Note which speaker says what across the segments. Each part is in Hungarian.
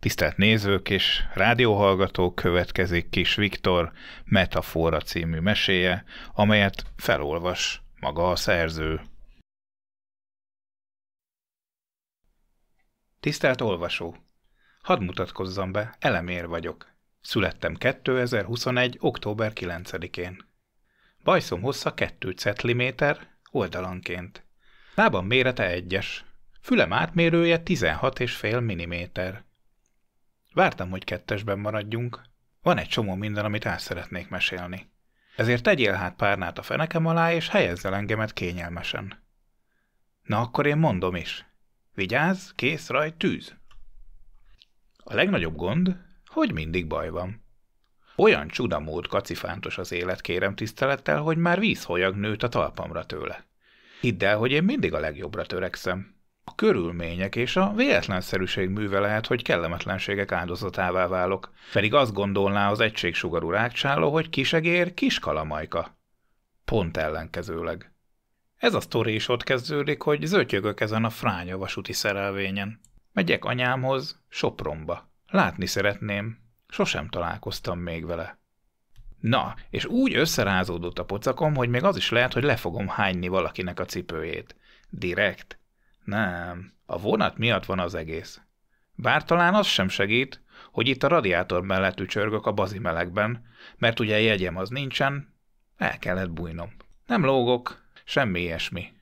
Speaker 1: Tisztelt nézők és rádióhallgatók, következik Kis Viktor Metafora című meséje, amelyet felolvas maga a szerző. Tisztelt olvasó! Hadd mutatkozzam be, Elemér vagyok. Születtem 2021. október 9-én. Bajszom hossza 2 centiméter oldalanként. Lábam mérete 1-es. Fülem átmérője 16,5 mm. Vártam, hogy 2-esben maradjunk. Van egy csomó minden, amit el szeretnék mesélni. Ezért tegyél hát párnát a fenekem alá, és helyezzel engemet kényelmesen. Na akkor én mondom is. Vigyázz, kész, rajt, tűz! A legnagyobb gond, hogy mindig baj van. Olyan csudamód kacifántos az élet, kérem tisztelettel, hogy már vízholyag nőtt a talpamra tőle. Hidd el, hogy én mindig a legjobbra törekszem. A körülmények és a véletlenszerűség műve lehet, hogy kellemetlenségek áldozatává válok. Pedig azt gondolná az egységsugarú rágcsáló, hogy kisegér, kiskalamajka. Pont ellenkezőleg. Ez a sztori is ott kezdődik, hogy zötyögök ezen a fránya vasúti szerelvényen. Megyek anyámhoz, Sopronba. Látni szeretném. Sosem találkoztam még vele. Na, és úgy összerázódott a pocakom, hogy még az is lehet, hogy le fogom hányni valakinek a cipőjét. Direkt. Nem, a vonat miatt van az egész. Bár talán az sem segít, hogy itt a radiátor mellett ücsörgök a bazimelegben, mert ugye jegyem az nincsen, el kellett bújnom. Nem lógok, semmi ilyesmi.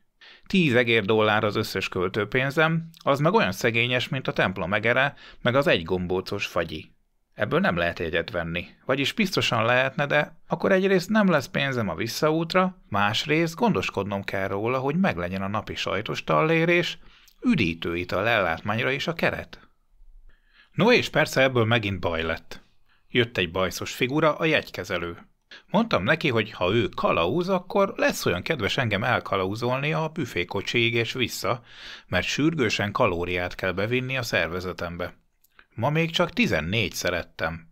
Speaker 1: 10 $10 az összes költőpénzem, az meg olyan szegényes, mint a templom egere, meg az 1 gombócos fagyi. Ebből nem lehet jegyet venni, vagyis biztosan lehetne, de akkor egyrészt nem lesz pénzem a visszaútra, másrészt gondoskodnom kell róla, hogy meglegyen a napi sajtos tallérés, üdítőital ellátmányra is a keret. No és persze ebből megint baj lett. Jött egy bajszos figura, a jegykezelő. Mondtam neki, hogy ha ő kalauz, akkor lesz olyan kedves engem elkalauzolni a büfékocsiig és vissza, mert sürgősen kalóriát kell bevinni a szervezetembe. Ma még csak 14 szerettem.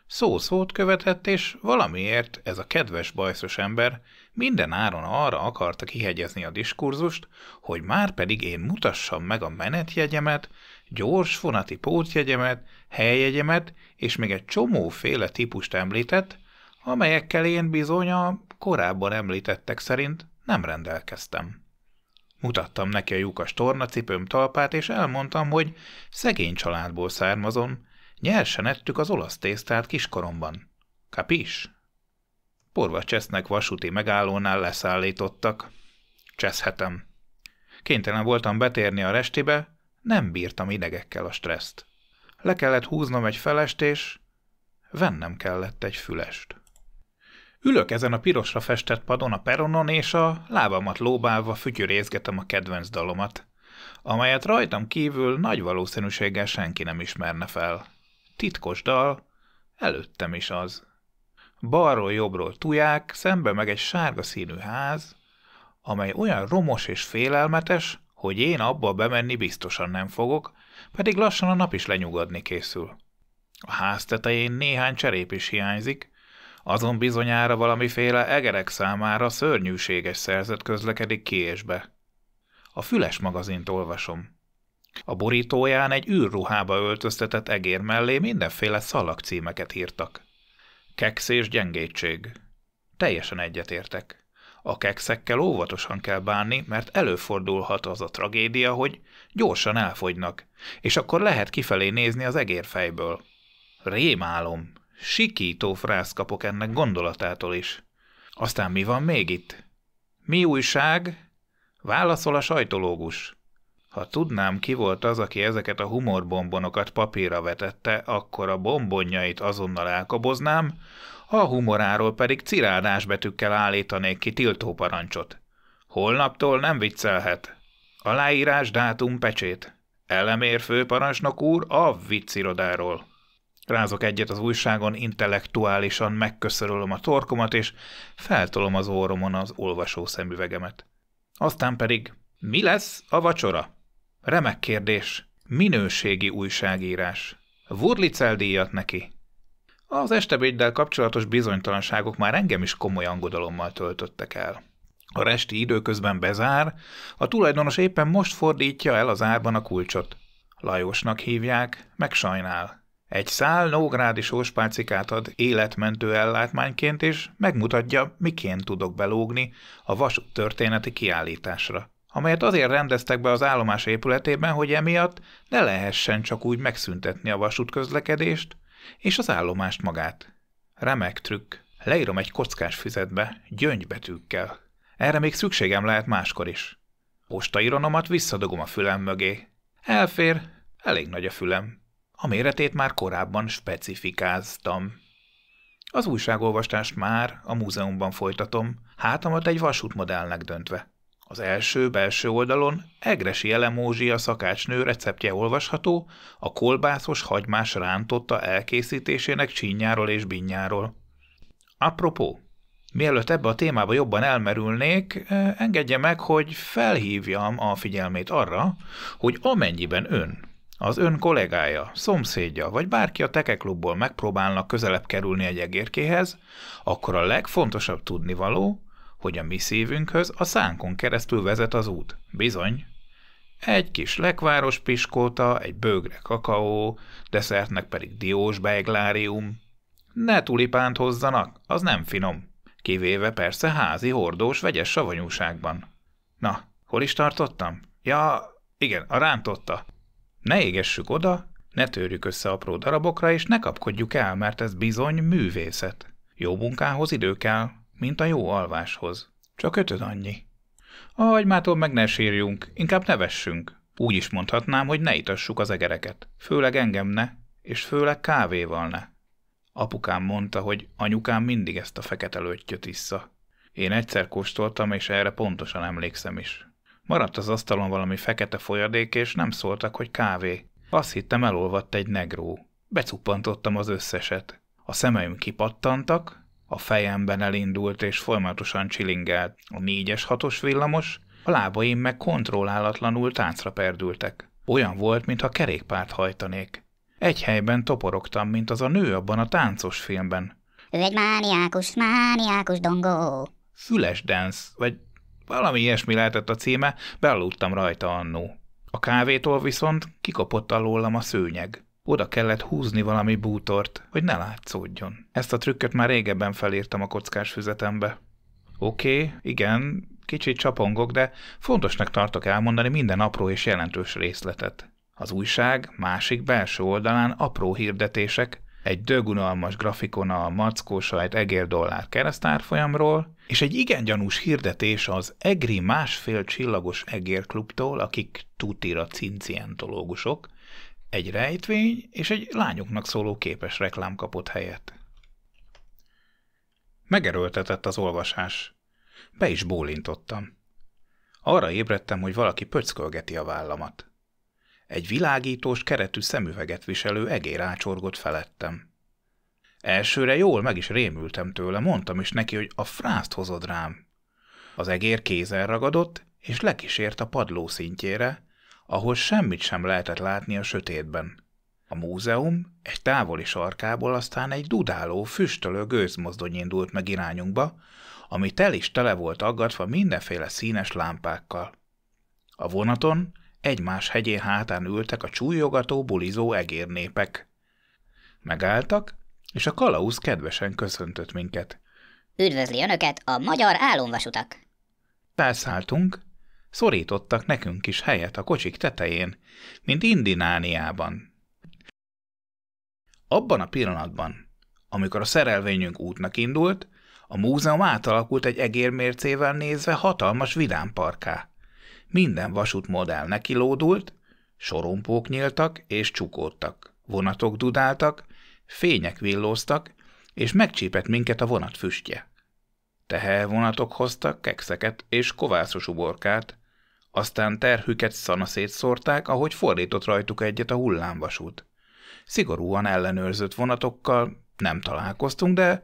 Speaker 1: Szó-szót követett, és valamiért ez a kedves bajszos ember minden áron arra akarta kihegyezni a diskurzust, hogy már pedig én mutassam meg a menetjegyemet, gyors vonati pótjegyemet, helyjegyemet, és még egy csomóféle típust említett, amelyekkel én bizony a korábban említettek szerint nem rendelkeztem. Mutattam neki a lyukas tornacipőm talpát, és elmondtam, hogy szegény családból származom, nyersen ettük az olasz tésztát kiskoromban. Kapis? Porvacsesznek vasúti megállónál leszállítottak. Cseszhetem. Kénytelen voltam betérni a restibe, nem bírtam idegekkel a stresszt. Le kellett húznom egy felest, és vennem kellett egy fülest. Ülök ezen a pirosra festett padon a peronon, és a lábamat lóbálva fütyörézgetem a kedvenc dalomat, amelyet rajtam kívül nagy valószínűséggel senki nem ismerne fel. Titkos dal, előttem is az. Balról jobbról tuják, szembe meg egy sárga színű ház, amely olyan romos és félelmetes, hogy én abba bemenni biztosan nem fogok, pedig lassan a nap is lenyugodni készül. A ház tetején néhány cserép is hiányzik, azon bizonyára valamiféle egerek számára szörnyűséges szerzet közlekedik ki és be. A Füles magazint olvasom. A borítóján egy űrruhába öltöztetett egér mellé mindenféle szalagcímeket írtak. Keksz és gyengétség. Teljesen egyetértek. A kekszekkel óvatosan kell bánni, mert előfordulhat az a tragédia, hogy gyorsan elfogynak, és akkor lehet kifelé nézni az egérfejből. Rémálom. Sikító frász kapok ennek gondolatától is. Aztán mi van még itt? Mi újság? Válaszol a sajtológus. Ha tudnám, ki volt az, aki ezeket a humorbombonokat papírra vetette, akkor a bombonjait azonnal elkoboznám, a humoráról pedig cirádás betűkkel állítanék ki tiltóparancsot. Holnaptól nem viccelhet. Aláírás, dátum, pecsét. Elemér főparancsnok úr a viccirodáról. Rázok egyet az újságon, intellektuálisan megköszörülöm a torkomat, és feltolom az orromon az olvasó szemüvegemet. Aztán pedig, mi lesz a vacsora? Remek kérdés. Minőségi újságírás. Wurlitzel díjat neki. Az estebéddel kapcsolatos bizonytalanságok már engem is komoly aggodalommal töltöttek el. A resti időközben bezár, a tulajdonos éppen most fordítja el az árban a kulcsot. Lajosnak hívják, meg sajnál. Egy szál nógrádi sóspálcikát ad életmentő ellátmányként, és megmutatja, miként tudok belógni a vasút történeti kiállításra, amelyet azért rendeztek be az állomás épületében, hogy emiatt ne lehessen csak úgy megszüntetni a vasútközlekedést és az állomást magát. Remek trükk. Leírom egy kockás füzetbe, gyöngybetűkkel. Erre még szükségem lehet máskor is. Postaironomat visszadugom a fülem mögé. Elfér, elég nagy a fülem. A méretét már korábban specifikáztam. Az újságolvastást már a múzeumban folytatom, hátamat egy vasútmodellnek döntve. Az első belső oldalon Egressy Elemózsia szakácsnő receptje olvasható a kolbászos hagymás rántotta elkészítésének csínyáról és binnyáról. Apropó, mielőtt ebbe a témába jobban elmerülnék, engedje meg, hogy felhívjam a figyelmét arra, hogy amennyiben ön, az ön kollégája, szomszédja vagy bárki a tekeklubból megpróbálnak közelebb kerülni egy egérkéhez, akkor a legfontosabb tudnivaló, hogy a mi szívünkhöz a szánkon keresztül vezet az út. Bizony. Egy kis lekváros piskóta, egy bögre kakaó, desszertnek pedig diósbeiglárium. Ne tulipánt hozzanak, az nem finom. Kivéve persze házi, hordós, vegyes savanyúságban. Na, hol is tartottam? Ja, igen, a rántotta. Ne égessük oda, ne törjük össze apró darabokra, és ne kapkodjuk el, mert ez bizony művészet. Jó munkához idő kell, mint a jó alváshoz. Csak 5 annyi. A hagymától meg ne sírjunk, inkább nevessünk. Úgy is mondhatnám, hogy ne itassuk az egereket. Főleg engem ne, és főleg kávéval ne. Apukám mondta, hogy anyukám mindig ezt a fekete löttyöt issza. Én egyszer kóstoltam, és erre pontosan emlékszem is. Maradt az asztalon valami fekete folyadék, és nem szóltak, hogy kávé. Azt hittem, elolvadt egy negró. Becuppantottam az összeset. A szemeim kipattantak, a fejemben elindult és folyamatosan csilingelt a 4-es 6-os villamos, a lábaim meg kontrollálatlanul táncra perdültek. Olyan volt, mintha kerékpárt hajtanék. Egy helyben toporogtam, mint az a nő abban a táncos filmben.
Speaker 2: Ő egy mániákus dongó.
Speaker 1: Füles dance, vagy valami ilyesmi lehetett a címe, bealudtam rajta annó. A kávétól viszont kikapott alólam a szőnyeg. Oda kellett húzni valami bútort, hogy ne látszódjon. Ezt a trükköt már régebben felírtam a kockás füzetembe. Oké, igen, kicsit csapongok, de fontosnak tartok elmondani minden apró és jelentős részletet. Az újság másik belső oldalán apró hirdetések, egy dögunalmas grafikon a mackósajt egérdollár keresztárfolyamról, és egy igen gyanús hirdetés az egri 1,5 csillagos egérklubtól, akik tutira cincientológusok, egy rejtvény és egy lányoknak szóló képes reklám kapott helyet. Megerőltetett az olvasás. Be is bólintottam. Arra ébredtem, hogy valaki pöckölgeti a vállamat. Egy világítós keretű szemüveget viselő egér ácsorgott felettem. Elsőre jól meg is rémültem tőle, mondtam is neki, hogy a frászt hozod rám. Az egér kézen ragadott, és lekísért a padló szintjére, ahol semmit sem lehetett látni a sötétben. A múzeum egy távoli sarkából aztán egy dudáló, füstölő gőzmozdony indult meg irányunkba, ami tel is tele volt aggatva mindenféle színes lámpákkal. A vonaton egymás hegyén hátán ültek a csúlyogató, bulizó egérnépek. Megálltak, és a kalauz kedvesen köszöntött minket.
Speaker 2: Üdvözli önöket a Magyar Álomvasutak!
Speaker 1: Felszálltunk, szorítottak nekünk is helyet a kocsik tetején, mint Indinániában. Abban a pillanatban, amikor a szerelvényünk útnak indult, a múzeum átalakult egy egérmércével nézve hatalmas vidámparkká. Minden vasútmodell nekilódult, sorompók nyíltak és csukódtak, vonatok dudáltak, fények villóztak, és megcsípett minket a vonat füstje. Tehervonatok hoztak kekszeket és kovászos uborkát, aztán terhüket szanaszét szórták, ahogy fordított rajtuk egyet a hullámvasút. Szigorúan ellenőrzött vonatokkal nem találkoztunk, de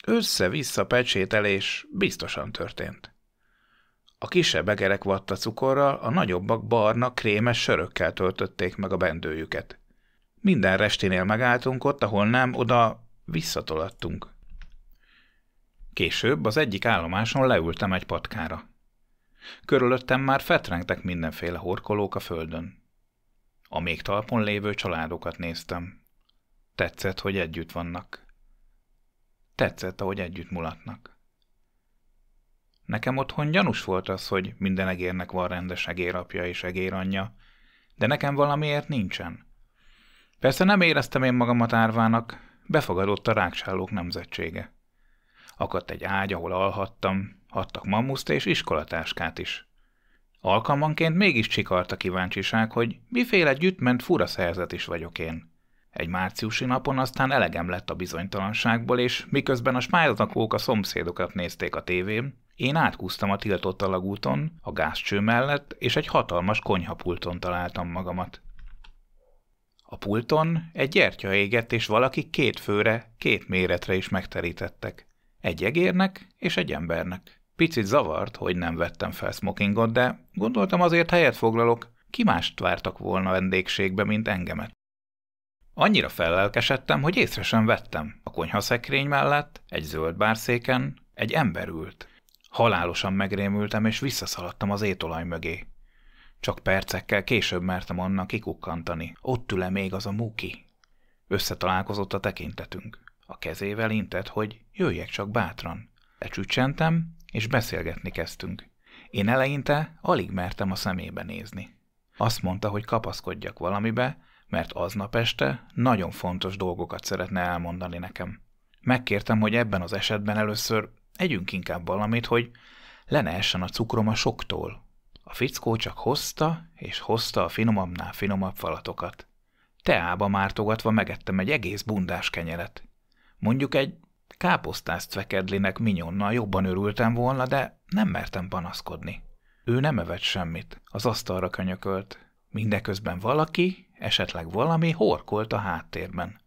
Speaker 1: össze-vissza pecsételés biztosan történt. A kisebb egerek vattacukorral, a nagyobbak barna, krémes sörökkel töltötték meg a bendőjüket. Minden restinél megálltunk ott, ahol nem, oda visszatolattunk. Később az egyik állomáson leültem egy patkára. Körülöttem már fetrengtek mindenféle horkolók a földön. A még talpon lévő családokat néztem. Tetszett, hogy együtt vannak. Tetszett, ahogy együtt mulatnak. Nekem otthon gyanús volt az, hogy minden egérnek van rendes egérapja és egéranyja, de nekem valamiért nincsen. Persze nem éreztem én magamat árvának, befogadott a rákcsálók nemzetsége. Akadt egy ágy, ahol alhattam, adtak mammuszt és iskolatáskát is. Alkalmanként mégis csikart a kíváncsiság, hogy miféle gyüttment fura szerzet is vagyok én. Egy márciusi napon aztán elegem lett a bizonytalanságból, és miközben a spájzakók a szomszédokat nézték a tévén, én átkúztam a tiltott alagúton, a gázcső mellett, és egy hatalmas konyhapulton találtam magamat. A pulton egy gyertya égett, és valaki 2 főre, 2 méretre is megterítettek. Egy egérnek és egy embernek. Picit zavart, hogy nem vettem fel smokingot, de gondoltam azért helyet foglalok, ki mást vártak volna vendégségbe, mint engemet. Annyira fellelkesedtem, hogy észre sem vettem. A konyhaszekrény mellett, egy zöld bárszéken, egy ember ült. Halálosan megrémültem, és visszaszaladtam az étolaj mögé. Csak percekkel később mertem onnan kikukkantani. Ott ül-e még az a Muki? Összetalálkozott a tekintetünk. A kezével intett, hogy jöjjek csak bátran. Lecsüccsentem, és beszélgetni kezdtünk. Én eleinte alig mertem a szemébe nézni. Azt mondta, hogy kapaszkodjak valamibe, mert aznap este nagyon fontos dolgokat szeretne elmondani nekem. Megkértem, hogy ebben az esetben először együnk inkább valamit, hogy le ne essen a cukrom a soktól. A fickó csak hozta, és hozta a finomabbnál finomabb falatokat. Teába mártogatva megettem egy egész bundás kenyeret. Mondjuk egy káposztás cvekedlinek minyonnal jobban örültem volna, de nem mertem panaszkodni. Ő nem evett semmit, az asztalra könyökölt. Mindeközben valaki, esetleg valami horkolt a háttérben.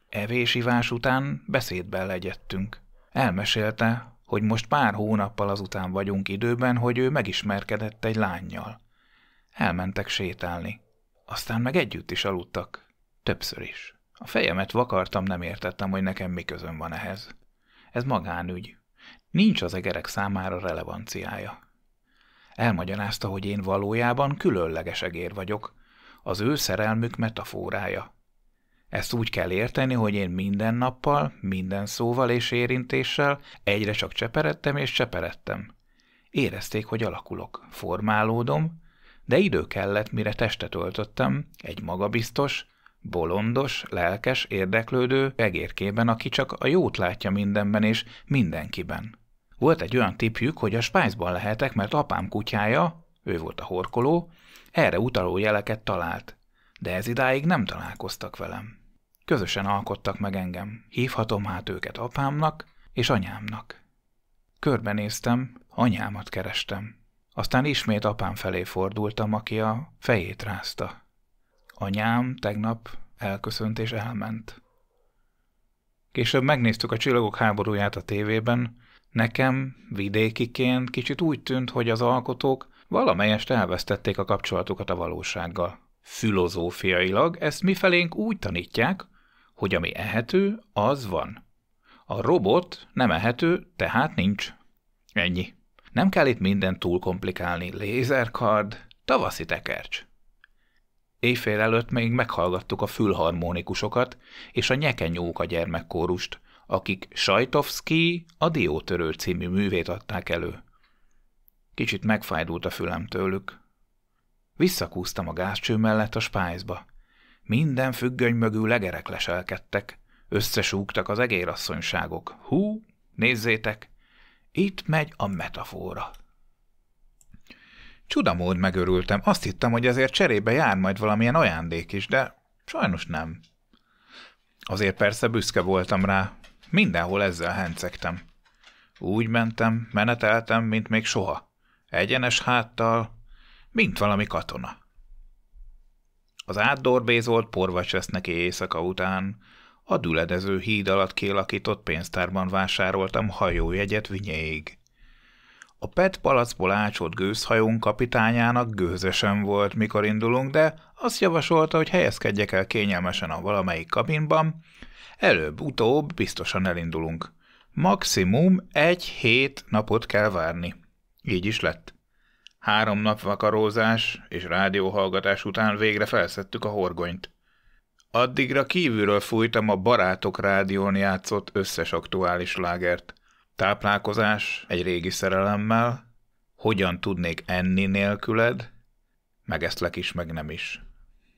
Speaker 1: Evés-ivás után beszédbe legyedtünk. Elmesélte, hogy most pár hónappal azután vagyunk időben, hogy ő megismerkedett egy lánnyal. Elmentek sétálni. Aztán meg együtt is aludtak. Többször is. A fejemet vakartam, nem értettem, hogy nekem mi közöm van ehhez. Ez magánügy. Nincs az egerek számára relevanciája. Elmagyarázta, hogy én valójában különleges egér vagyok, az ő szerelmük metaforája. Ezt úgy kell érteni, hogy én minden nappal, minden szóval és érintéssel egyre csak cseperedtem és cseperedtem. Érezték, hogy alakulok, formálódom, de idő kellett, mire testet öltöttem, egy magabiztos, bolondos, lelkes, érdeklődő egérkében, aki csak a jót látja mindenben és mindenkiben. Volt egy olyan tippjük, hogy a spájzban lehetek, mert apám kutyája, ő volt a horkoló, erre utaló jeleket talált, de ez idáig nem találkoztak velem. Közösen alkottak meg engem. Hívhatom hát őket apámnak és anyámnak. Körbenéztem, anyámat kerestem. Aztán ismét apám felé fordultam, aki a fejét rázta. Anyám tegnap elköszönt és elment. Később megnéztük a Csillagok háborúját a tévében. Nekem, vidékiként kicsit úgy tűnt, hogy az alkotók valamelyest elvesztették a kapcsolatukat a valósággal. Filozófiailag ezt mifelénk úgy tanítják, hogy ami ehető, az van. A robot nem ehető, tehát nincs. Ennyi. Nem kell itt mindent túl komplikálni. Lézerkard, tavaszi tekercs. Éjfél előtt még meghallgattuk a fülharmonikusokat és a Nyekenyóka gyermekkórust, akik Sajtovszky a Diótörő című művét adták elő. Kicsit megfájdult a fülem tőlük. Visszakúztam a gázcső mellett a spájzba. Minden függöny mögül egerek leselkedtek. Összesúgtak az egérasszonyságok. Hú, nézzétek! Itt megy a metafora. Csudamód megörültem. Azt hittem, hogy azért cserébe jár majd valamilyen ajándék is, de sajnos nem. Azért persze büszke voltam rá. Mindenhol ezzel hencegtem. Úgy mentem, meneteltem, mint még soha. Egyenes háttal, mint valami katona. Az átdorbézolt porvacs vesz neki éjszaka után. A düledező híd alatt kialakított pénztárban vásároltam hajójegyet Vinyéig. A PET palacból ácsolt gőzhajón kapitányának gőzösen volt, mikor indulunk, de azt javasolta, hogy helyezkedjek el kényelmesen a valamelyik kabinban. Előbb-utóbb biztosan elindulunk. Maximum 1 hét napot kell várni. Így is lett. 3 nap vakarózás és rádióhallgatás után végre felszedtük a horgonyt. Addigra kívülről fújtam a Barátok rádión játszott összes aktuális slágert. Táplálkozás egy régi szerelemmel, Hogyan tudnék enni nélküled, meg ezt is, meg nem is.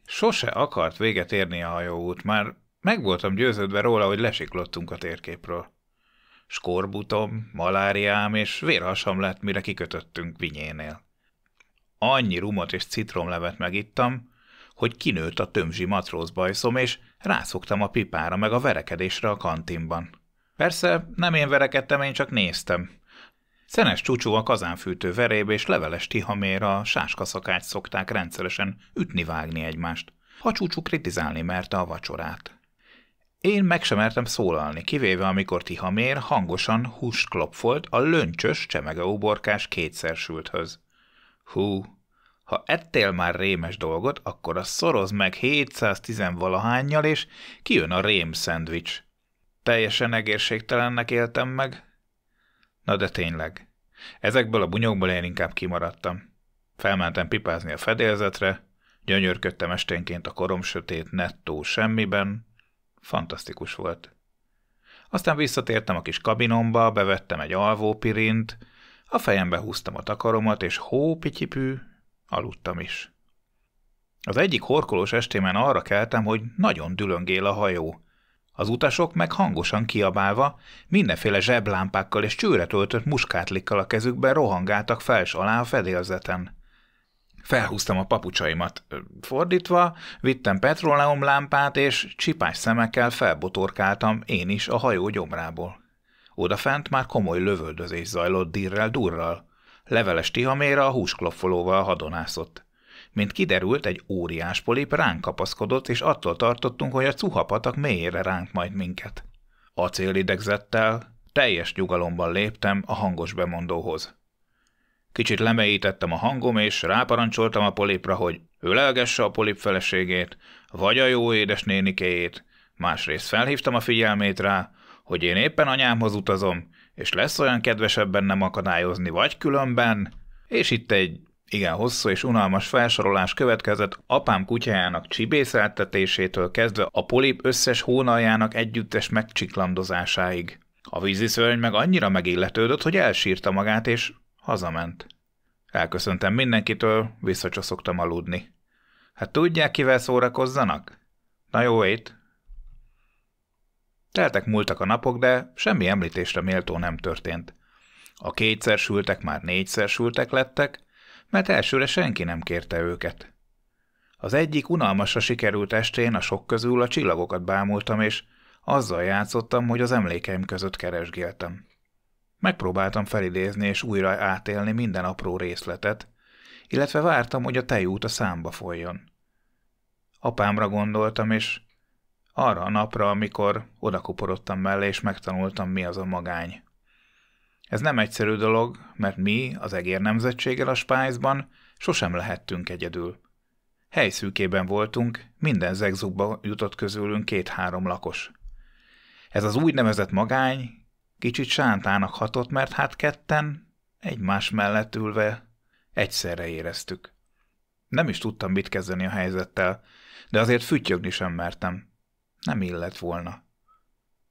Speaker 1: Sose akart véget érni a hajóút, már meg voltam győződve róla, hogy lesiklottunk a térképről. Skorbutom, maláriám és vérhasam lett, mire kikötöttünk Vinyénél. Annyi rumot és citromlevet megittam, hogy kinőtt a tömzsi matrózbajszom, és rászoktam a pipára meg a verekedésre a kantinban. Persze nem én verekedtem, én csak néztem. Szenes Csúcsú a kazánfűtő verébe és leveles Tihamér a sáskaszakács szokták rendszeresen ütni-vágni egymást, ha Csúcsú kritizálni merte a vacsorát. Én meg sem mertem szólalni, kivéve amikor Tihamér hangosan húst klopfolt a löncsös, csemege uborkás kétszersülthöz. Hú, ha ettél már rémes dolgot, akkor azt szorozd meg 710-valahánnyal, és kijön a rém szendvics. Teljesen egészségtelennek éltem meg. Na de tényleg, ezekből a bunyókból én inkább kimaradtam. Felmentem pipázni a fedélzetre, gyönyörködtem esténként a koromsötét nettó semmiben. Fantasztikus volt. Aztán visszatértem a kis kabinomba, bevettem egy alvópirint, a fejembe húztam a takaromat, és hópityipű, aludtam is. Az egyik horkolós estémen arra keltem, hogy nagyon dülöngél a hajó. Az utasok meg hangosan kiabálva, mindenféle zseblámpákkal és csőre töltött muskátlikkal a kezükben rohangáltak fels alá a fedélzeten. Felhúztam a papucsaimat. Fordítva, vittem petróleumlámpát, és csipás szemekkel felbotorkáltam én is a hajó gyomrából. Odafent már komoly lövöldözés zajlott dirrel-durral. Leveles Tihaméra a húsklopfolóval hadonászott. Mint kiderült, egy óriás polip ránk kapaszkodott, és attól tartottunk, hogy a cuhapatak mélyére ránk majd minket. Acélidegzettel, teljes nyugalomban léptem a hangos bemondóhoz. Kicsit lemélyítettem a hangom, és ráparancsoltam a polipra, hogy ölelgesse a polip feleségét, vagy a jó édesnénikéjét. Másrészt felhívtam a figyelmét rá, hogy én éppen anyámhoz utazom, és lesz olyan kedvesebben nem akadályozni, vagy különben, és itt egy igen hosszú és unalmas felsorolás következett apám kutyájának csibészeltetésétől kezdve a polip összes hónaljának együttes megcsiklandozásáig. A víziszörny meg annyira megilletődött, hogy elsírta magát, és hazament. Elköszöntem mindenkitől, visszacsoszogtam aludni. Hát tudják, kivel szórakozzanak? Na jó ét! Teltek-múltak a napok, de semmi említésre méltó nem történt. A kétszersültek már 4-szersültek lettek, mert elsőre senki nem kérte őket. Az egyik unalmasra sikerült estén a sok közül a csillagokat bámultam, és azzal játszottam, hogy az emlékeim között keresgéltem. Megpróbáltam felidézni és újra átélni minden apró részletet, illetve vártam, hogy a tejút a számba folyjon. Apámra gondoltam, és arra a napra, amikor odakuporodtam mellé, és megtanultam, mi az a magány. Ez nem egyszerű dolog, mert mi, az egér nemzetséggel a Spice-ban sosem lehettünk egyedül. Helyszűkében voltunk, minden zegzugba jutott közülünk 2-3 lakos. Ez az úgynevezett magány kicsit sántának hatott, mert hát ketten, egymás mellett ülve, egyszerre éreztük. Nem is tudtam mit kezdeni a helyzettel, de azért füttyögni sem mertem. Nem illett volna.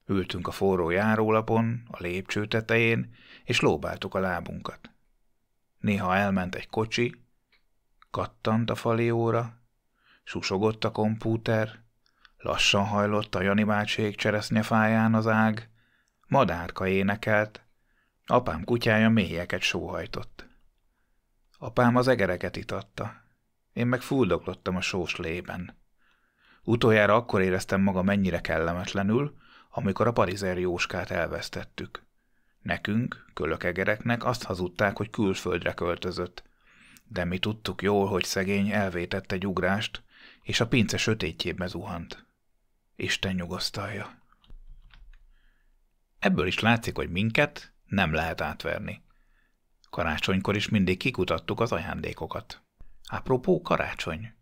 Speaker 1: Ültünk a forró járólapon, a lépcső tetején, és lóbáltuk a lábunkat. Néha elment egy kocsi, kattant a fali óra, susogott a kompúter, lassan hajlott a Jani bácsék cseresznyefáján az ág, madárka énekelt, apám kutyája mélyeket sóhajtott. Apám az egereket itatta, én meg fuldoklottam a sós lében. Utoljára akkor éreztem magam mennyire kellemetlenül, amikor a parizer Jóskát elvesztettük. Nekünk, kölökegereknek azt hazudták, hogy külföldre költözött, de mi tudtuk jól, hogy szegény elvétett egy ugrást, és a pince sötétjébe zuhant. Isten nyugosztalja. Ebből is látszik, hogy minket nem lehet átverni. Karácsonykor is mindig kikutattuk az ajándékokat. Apropó karácsony.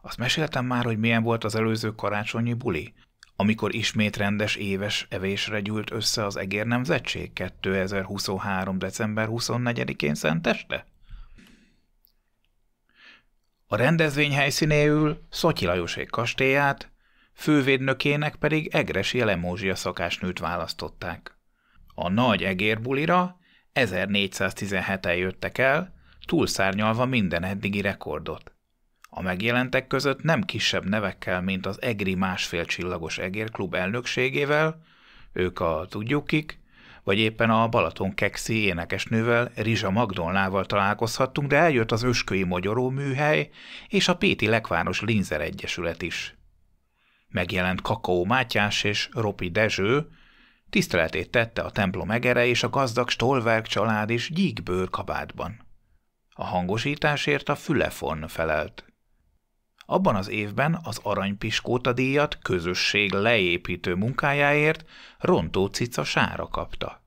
Speaker 1: Azt meséltem már, hogy milyen volt az előző karácsonyi buli, amikor ismét rendes éves evésre gyűlt össze az egér nemzetség 2023. december 24-én szenteste? A rendezvény helyszínéül Szotyi Lajosék kastélyát, fővédnökének pedig Egressy Elemózsia szakásnőt választották. A nagy egérbulira 1417-en jöttek el, túlszárnyalva minden eddigi rekordot. A megjelentek között nem kisebb nevekkel, mint az egri másfél csillagos egérklub elnökségével, ők a tudjuk kik, vagy éppen a Balaton-kekszi énekesnővel, Rizsa Magdolnával találkozhattunk, de eljött az Öskői Mogyoró műhely és a Péti Lekváros Linzer Egyesület is. Megjelent Kakaó Mátyás és Ropi Dezső, tiszteletét tette a templom egere és a gazdag Stolberg család is gyíkbőr kabátban. A hangosításért a Fülefon felelt. Abban az évben az Aranypiskóta díjat közösség leépítő munkájáért Rontó Cica Sára kapta.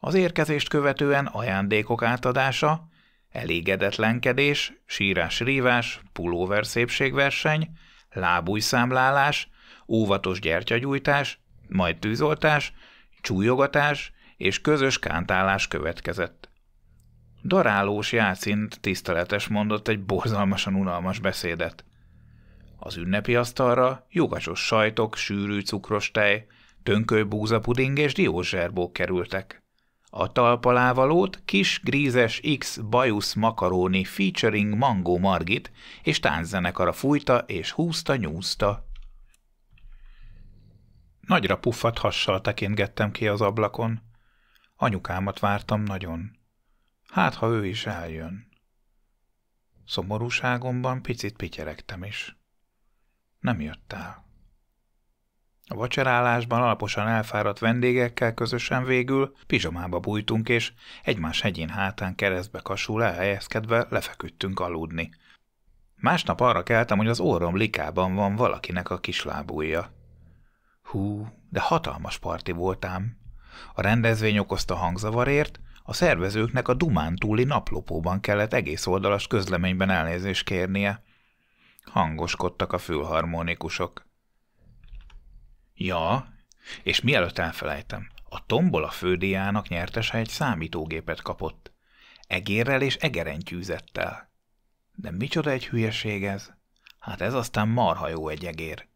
Speaker 1: Az érkezést követően ajándékok átadása, elégedetlenkedés, sírás-rívás, pulóver szépségverseny, lábújszámlálás, óvatos gyertyagyújtás, majd tűzoltás, csúlyogatás és közös kántálás következett. Darálós Jácint tiszteletes mondott egy borzalmasan unalmas beszédet. Az ünnepi asztalra jogacsos sajtok, sűrű cukros tej, tönköly búzapuding és diózserbók kerültek. A talpalávalót kis grízes X bajusz makaróni featuring Mangó Margit és tánczenekara fújta és húzta-nyúzta. Nagyra puffadt hassal tekintgettem ki az ablakon. Anyukámat vártam nagyon. Hát, ha ő is eljön. Szomorúságomban picit pityeregtem is. Nem jött el. A vacsorálásban alaposan elfáradt vendégekkel közösen végül pizsomába bújtunk, és egymás hegyén hátán keresztbe kasul elhelyezkedve lefeküdtünk aludni. Másnap arra keltem, hogy az orrom likában van valakinek a kislábújja. Hú, de hatalmas parti voltám. A rendezvény okozta hangzavarért, a szervezőknek a Dunántúli naplopóban kellett egész oldalas közleményben elnézést kérnie. Hangoskodtak a fülharmonikusok. Ja, és mielőtt elfelejtem, a tombola fődíjának nyertese egy számítógépet kapott. Egérrel és egerentyűzettel. De micsoda egy hülyeség ez? Hát ez aztán marha jó egy egér.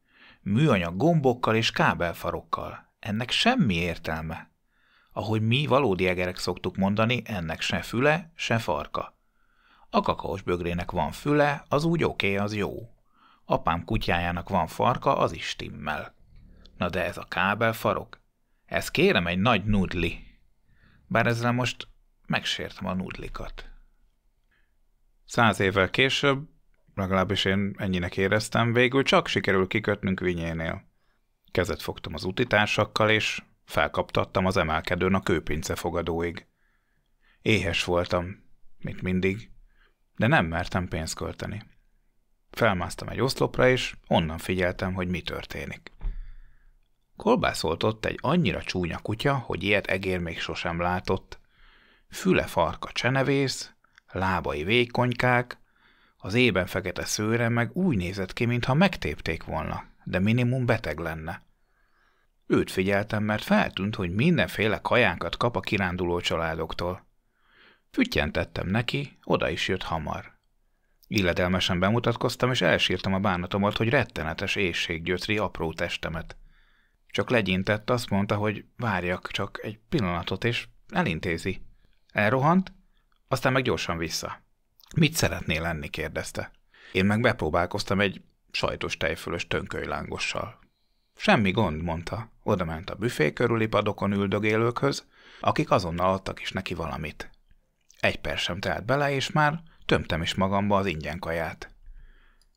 Speaker 1: Műanyag gombokkal és kábelfarokkal. Ennek semmi értelme. Ahogy mi valódi egerek szoktuk mondani, ennek se füle, se farka. A kakaós bögrének van füle, az úgy oké, az jó. Apám kutyájának van farka, az is stimmel. Na de ez a kábelfarok? Ez kérem egy nagy nudli. Bár ezzel most megsértem a nudlikat. 100 évvel később, legalábbis én ennyinek éreztem, végül csak sikerül kikötnünk Vinyénél. Kezet fogtam az utitársakkal, és felkaptattam az emelkedőn a kőpince fogadóig. Éhes voltam, mint mindig, de nem mertem pénzt költeni. Felmásztam egy oszlopra, és onnan figyeltem, hogy mi történik. Kolbászolt ott egy annyira csúnya kutya, hogy ilyet egér még sosem látott. Füle farka csenevész, lábai vékonykák, az ében fekete szőre meg úgy nézett ki, mintha megtépték volna, de minimum beteg lenne. Őt figyeltem, mert feltűnt, hogy mindenféle kajánkat kap a kiránduló családoktól. Füttyentettem neki, oda is jött hamar. Illedelmesen bemutatkoztam, és elsírtam a bánatomat, hogy rettenetes éhség gyötri apró testemet. Csak legyintett, azt mondta, hogy várjak csak egy pillanatot, és elintézi. Elrohant, aztán meg gyorsan vissza. Mit szeretnél enni? Kérdezte. Én meg bepróbálkoztam egy sajtos tejfölös tönkölylángossal. Semmi gond, mondta. Oda ment a büfé körüli padokon üldögélőkhöz, akik azonnal adtak is neki valamit. 1 perc sem telt bele, és már tömtem is magamba az ingyen kaját.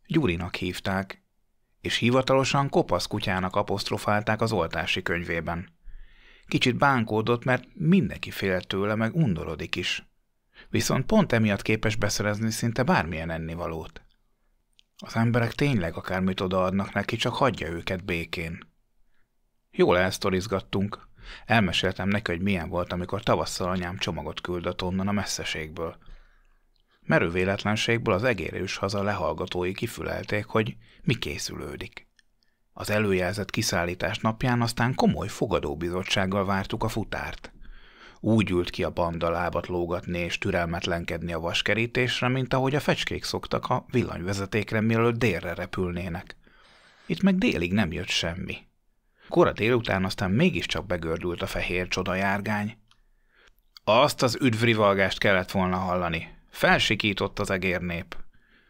Speaker 1: Gyurinak hívták, és hivatalosan kopasz kutyának apostrofálták az oltási könyvében. Kicsit bánkódott, mert mindenki fél tőle, meg undorodik is. Viszont pont emiatt képes beszerezni szinte bármilyen ennivalót. Az emberek tényleg akármit odaadnak neki, csak hagyja őket békén. Jól elsztorizgattunk. Elmeséltem neki, hogy milyen volt, amikor tavasszal anyám csomagot küldött onnan a messzeségből. Merő véletlenségből az egérős haza lehallgatói kifülelték, hogy mi készülődik. Az előjelzett kiszállítás napján aztán komoly fogadóbizottsággal vártuk a futárt. Úgy ült ki a banda lábat lógatni és türelmetlenkedni a vaskerítésre, mint ahogy a fecskék szoktak a villanyvezetékre, mielőtt délre repülnének. Itt meg délig nem jött semmi. Kora délután aztán mégiscsak begördült a fehér csodajárgány. Azt az üdvrivalgást kellett volna hallani. Felsikított az egérnép.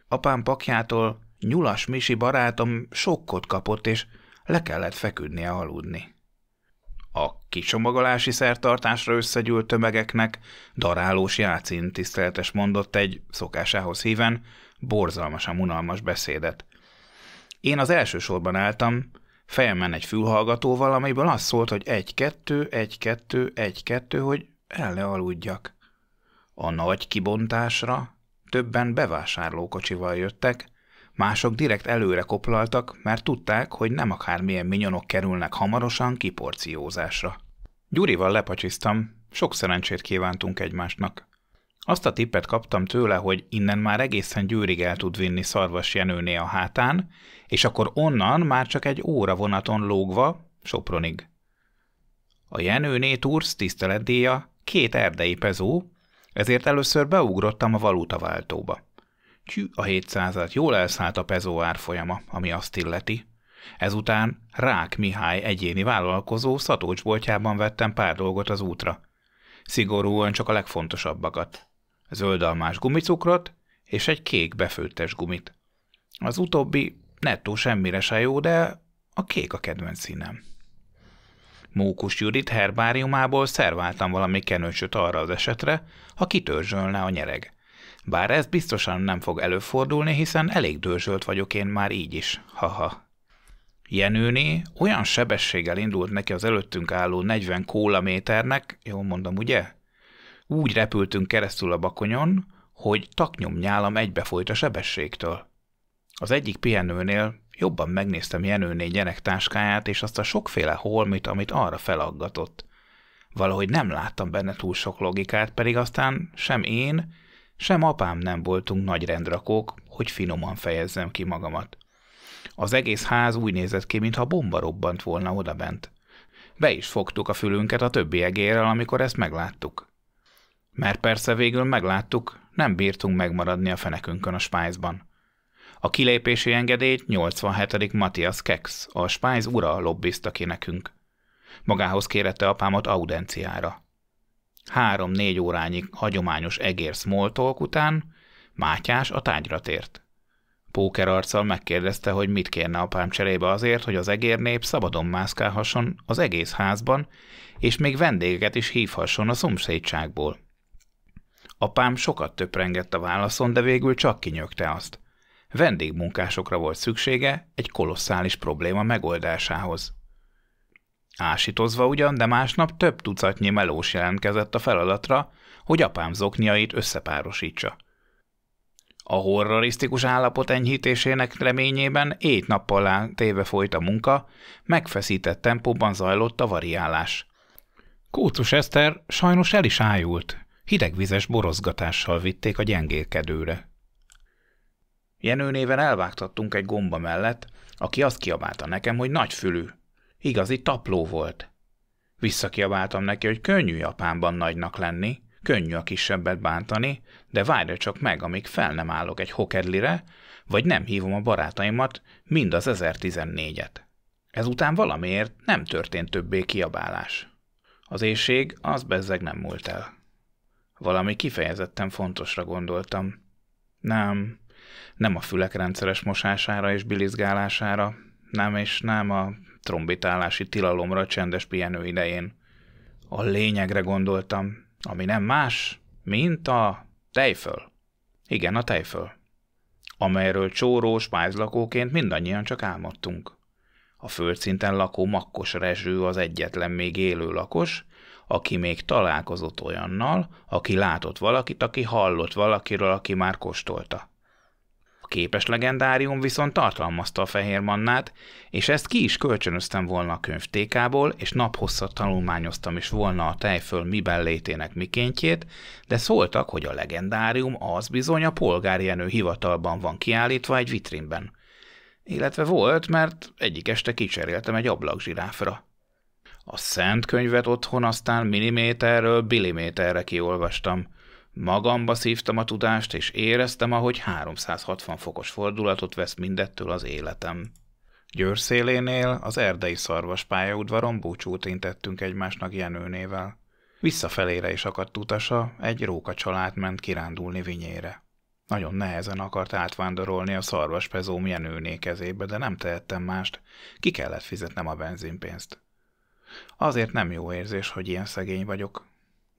Speaker 1: Apám pakjától Nyulas Misi barátom sokkot kapott, és le kellett feküdnie aludni. A kicsomagolási szertartásra összegyűlt tömegeknek darálós Jácin tiszteletes mondott egy, szokásához híven, borzalmasan unalmas beszédet. Én az első sorban álltam, fejemben egy fülhallgatóval, amiből az szólt, hogy 1-2, 1-2, 1-2, hogy el ne aludjak. A nagy kibontásra többen bevásárlókocsival jöttek, mások direkt előre koplaltak, mert tudták, hogy nem akármilyen minyonok kerülnek hamarosan kiporciózásra. Gyurival lepacsiztam, sok szerencsét kívántunk egymásnak. Azt a tippet kaptam tőle, hogy innen már egészen Győrig el tud vinni Szarvas Jenőné a hátán, és akkor onnan már csak egy óra vonaton lógva Sopronig. A Jenőné Tours tiszteletdíja 2 erdei pezó, ezért először beugrottam a valutaváltóba. A 700-at jól elszállt a pezó árfolyama, ami azt illeti. Ezután Rák Mihály egyéni vállalkozó szatócsboltjában vettem pár dolgot az útra. Szigorúan csak a legfontosabbakat. Zöldalmás gumicukrot és egy kék befőttes gumit. Az utóbbi nettó semmire se jó, de a kék a kedvenc színem. Mókus Judit herbáriumából szerváltam valami kenőcsöt arra az esetre, ha kitörzsölne a nyereg. Bár ez biztosan nem fog előfordulni, hiszen elég dörzsölt vagyok én már így is. Haha. Jenőné olyan sebességgel indult neki az előttünk álló 40 kólaméternek, jól mondom, ugye? Úgy repültünk keresztül a Bakonyon, hogy taknyomnyálam egybefolyt a sebességtől. Az egyik pihenőnél jobban megnéztem Jenőné gyerektáskáját és azt a sokféle holmit, amit arra felaggatott. Valahogy nem láttam benne túl sok logikát, pedig aztán sem én, sem apám nem voltunk nagy rendrakók, hogy finoman fejezzem ki magamat. Az egész ház úgy nézett ki, mintha bomba robbant volna odabent. Be is fogtuk a fülünket a többi egérrel, amikor ezt megláttuk. Mert persze végül megláttuk, nem bírtunk megmaradni a fenekünkön a Spájzban. A kilépési engedélyt 87. Matthias Kex, a Spájz ura lobbizta ki nekünk. Magához kérette apámat audenciára. 3-4 órányi hagyományos egér small talk után Mátyás a tárgyra tért. Pókerarccal megkérdezte, hogy mit kérne apám cserébe azért, hogy az egérnép szabadon mászkálhasson az egész házban, és még vendégeket is hívhasson a szomszédságból. Apám sokat töprengett a válaszon, de végül csak kinyögte azt. Vendégmunkásokra volt szüksége egy kolosszális probléma megoldásához. Ásítozva ugyan, de másnap több tucatnyi melós jelentkezett a feladatra, hogy apám zokniait összepárosítsa. A horrorisztikus állapot enyhítésének reményében 7 nappal téve folyt a munka, megfeszített tempóban zajlott a variálás. Kócos Eszter sajnos el is ájult, hidegvizes borozgatással vitték a gyengélkedőre. Jenőnével elvágtattunk egy gomba mellett, aki azt kiabálta nekem, hogy nagyfülű. Igazi tapló volt. Visszakiabáltam neki, hogy könnyű Japánban nagynak lenni, könnyű a kisebbet bántani, de várja csak meg, amíg fel nem állok egy hokedlire, vagy nem hívom a barátaimat, mind az 1014-et. Ezután valamiért nem történt többé kiabálás. Az éhség az bezzeg nem múlt el. Valami kifejezetten fontosra gondoltam. Nem a fülek rendszeres mosására és bilizgálására, nem és nem a trombitálási tilalomra csendes pihenő idején. A lényegre gondoltam, ami nem más, mint a tejföl. Igen, a tejföl. Amelyről csóró spájzlakóként mindannyian csak álmodtunk. A földszinten lakó Makkos Rezső az egyetlen még élő lakos, aki még találkozott olyannal, aki látott valakit, aki hallott valakiről, aki már kóstolta. A képes legendárium viszont tartalmazta a fehér mannát, és ezt ki is kölcsönöztem volna a könyvtékából, és naphosszat tanulmányoztam is volna a tejföl miben létének mikéntjét, de szóltak, hogy a legendárium az bizony a Polgár Jenő hivatalban van kiállítva egy vitrínben. Illetve volt, mert egyik este kicseréltem egy ablakzsiráfra. A szent könyvet otthon aztán milliméterről billiméterre kiolvastam. Magamba szívtam a tudást, és éreztem, ahogy 360 fokos fordulatot vesz mindettől az életem. Győr szélénél, az erdei szarvas pályaudvaron búcsút intettünk egymásnak Jenőnével. Visszafelére is akadt utasa, egy róka család ment kirándulni Vinyére. Nagyon nehezen akart átvándorolni a szarvaspezóm Jenőné kezébe, de nem tehettem mást, ki kellett fizetnem a benzinpénzt. Azért nem jó érzés, hogy ilyen szegény vagyok.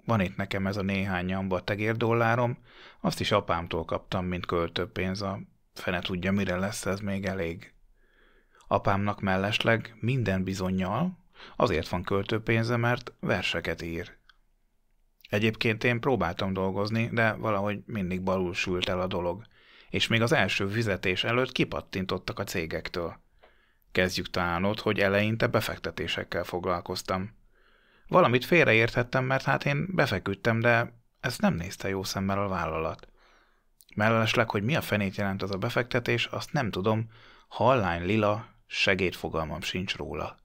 Speaker 1: Van itt nekem ez a néhány nyamba tegérdollárom, azt is apámtól kaptam, mint költőpénz, a fene tudja, mire lesz ez még elég. Apámnak mellesleg minden bizonnyal azért van költőpénze, mert verseket ír. Egyébként én próbáltam dolgozni, de valahogy mindig balul sült el a dolog, és még az első fizetés előtt kipattintottak a cégektől. Kezdjük talán ott, hogy eleinte befektetésekkel foglalkoztam. Valamit félreérthettem, mert hát én befeküdtem, de ezt nem nézte jó szemmel a vállalat. Mellesleg, hogy mi a fenét jelent az a befektetés, azt nem tudom, hallány lila, segédfogalmam sincs róla.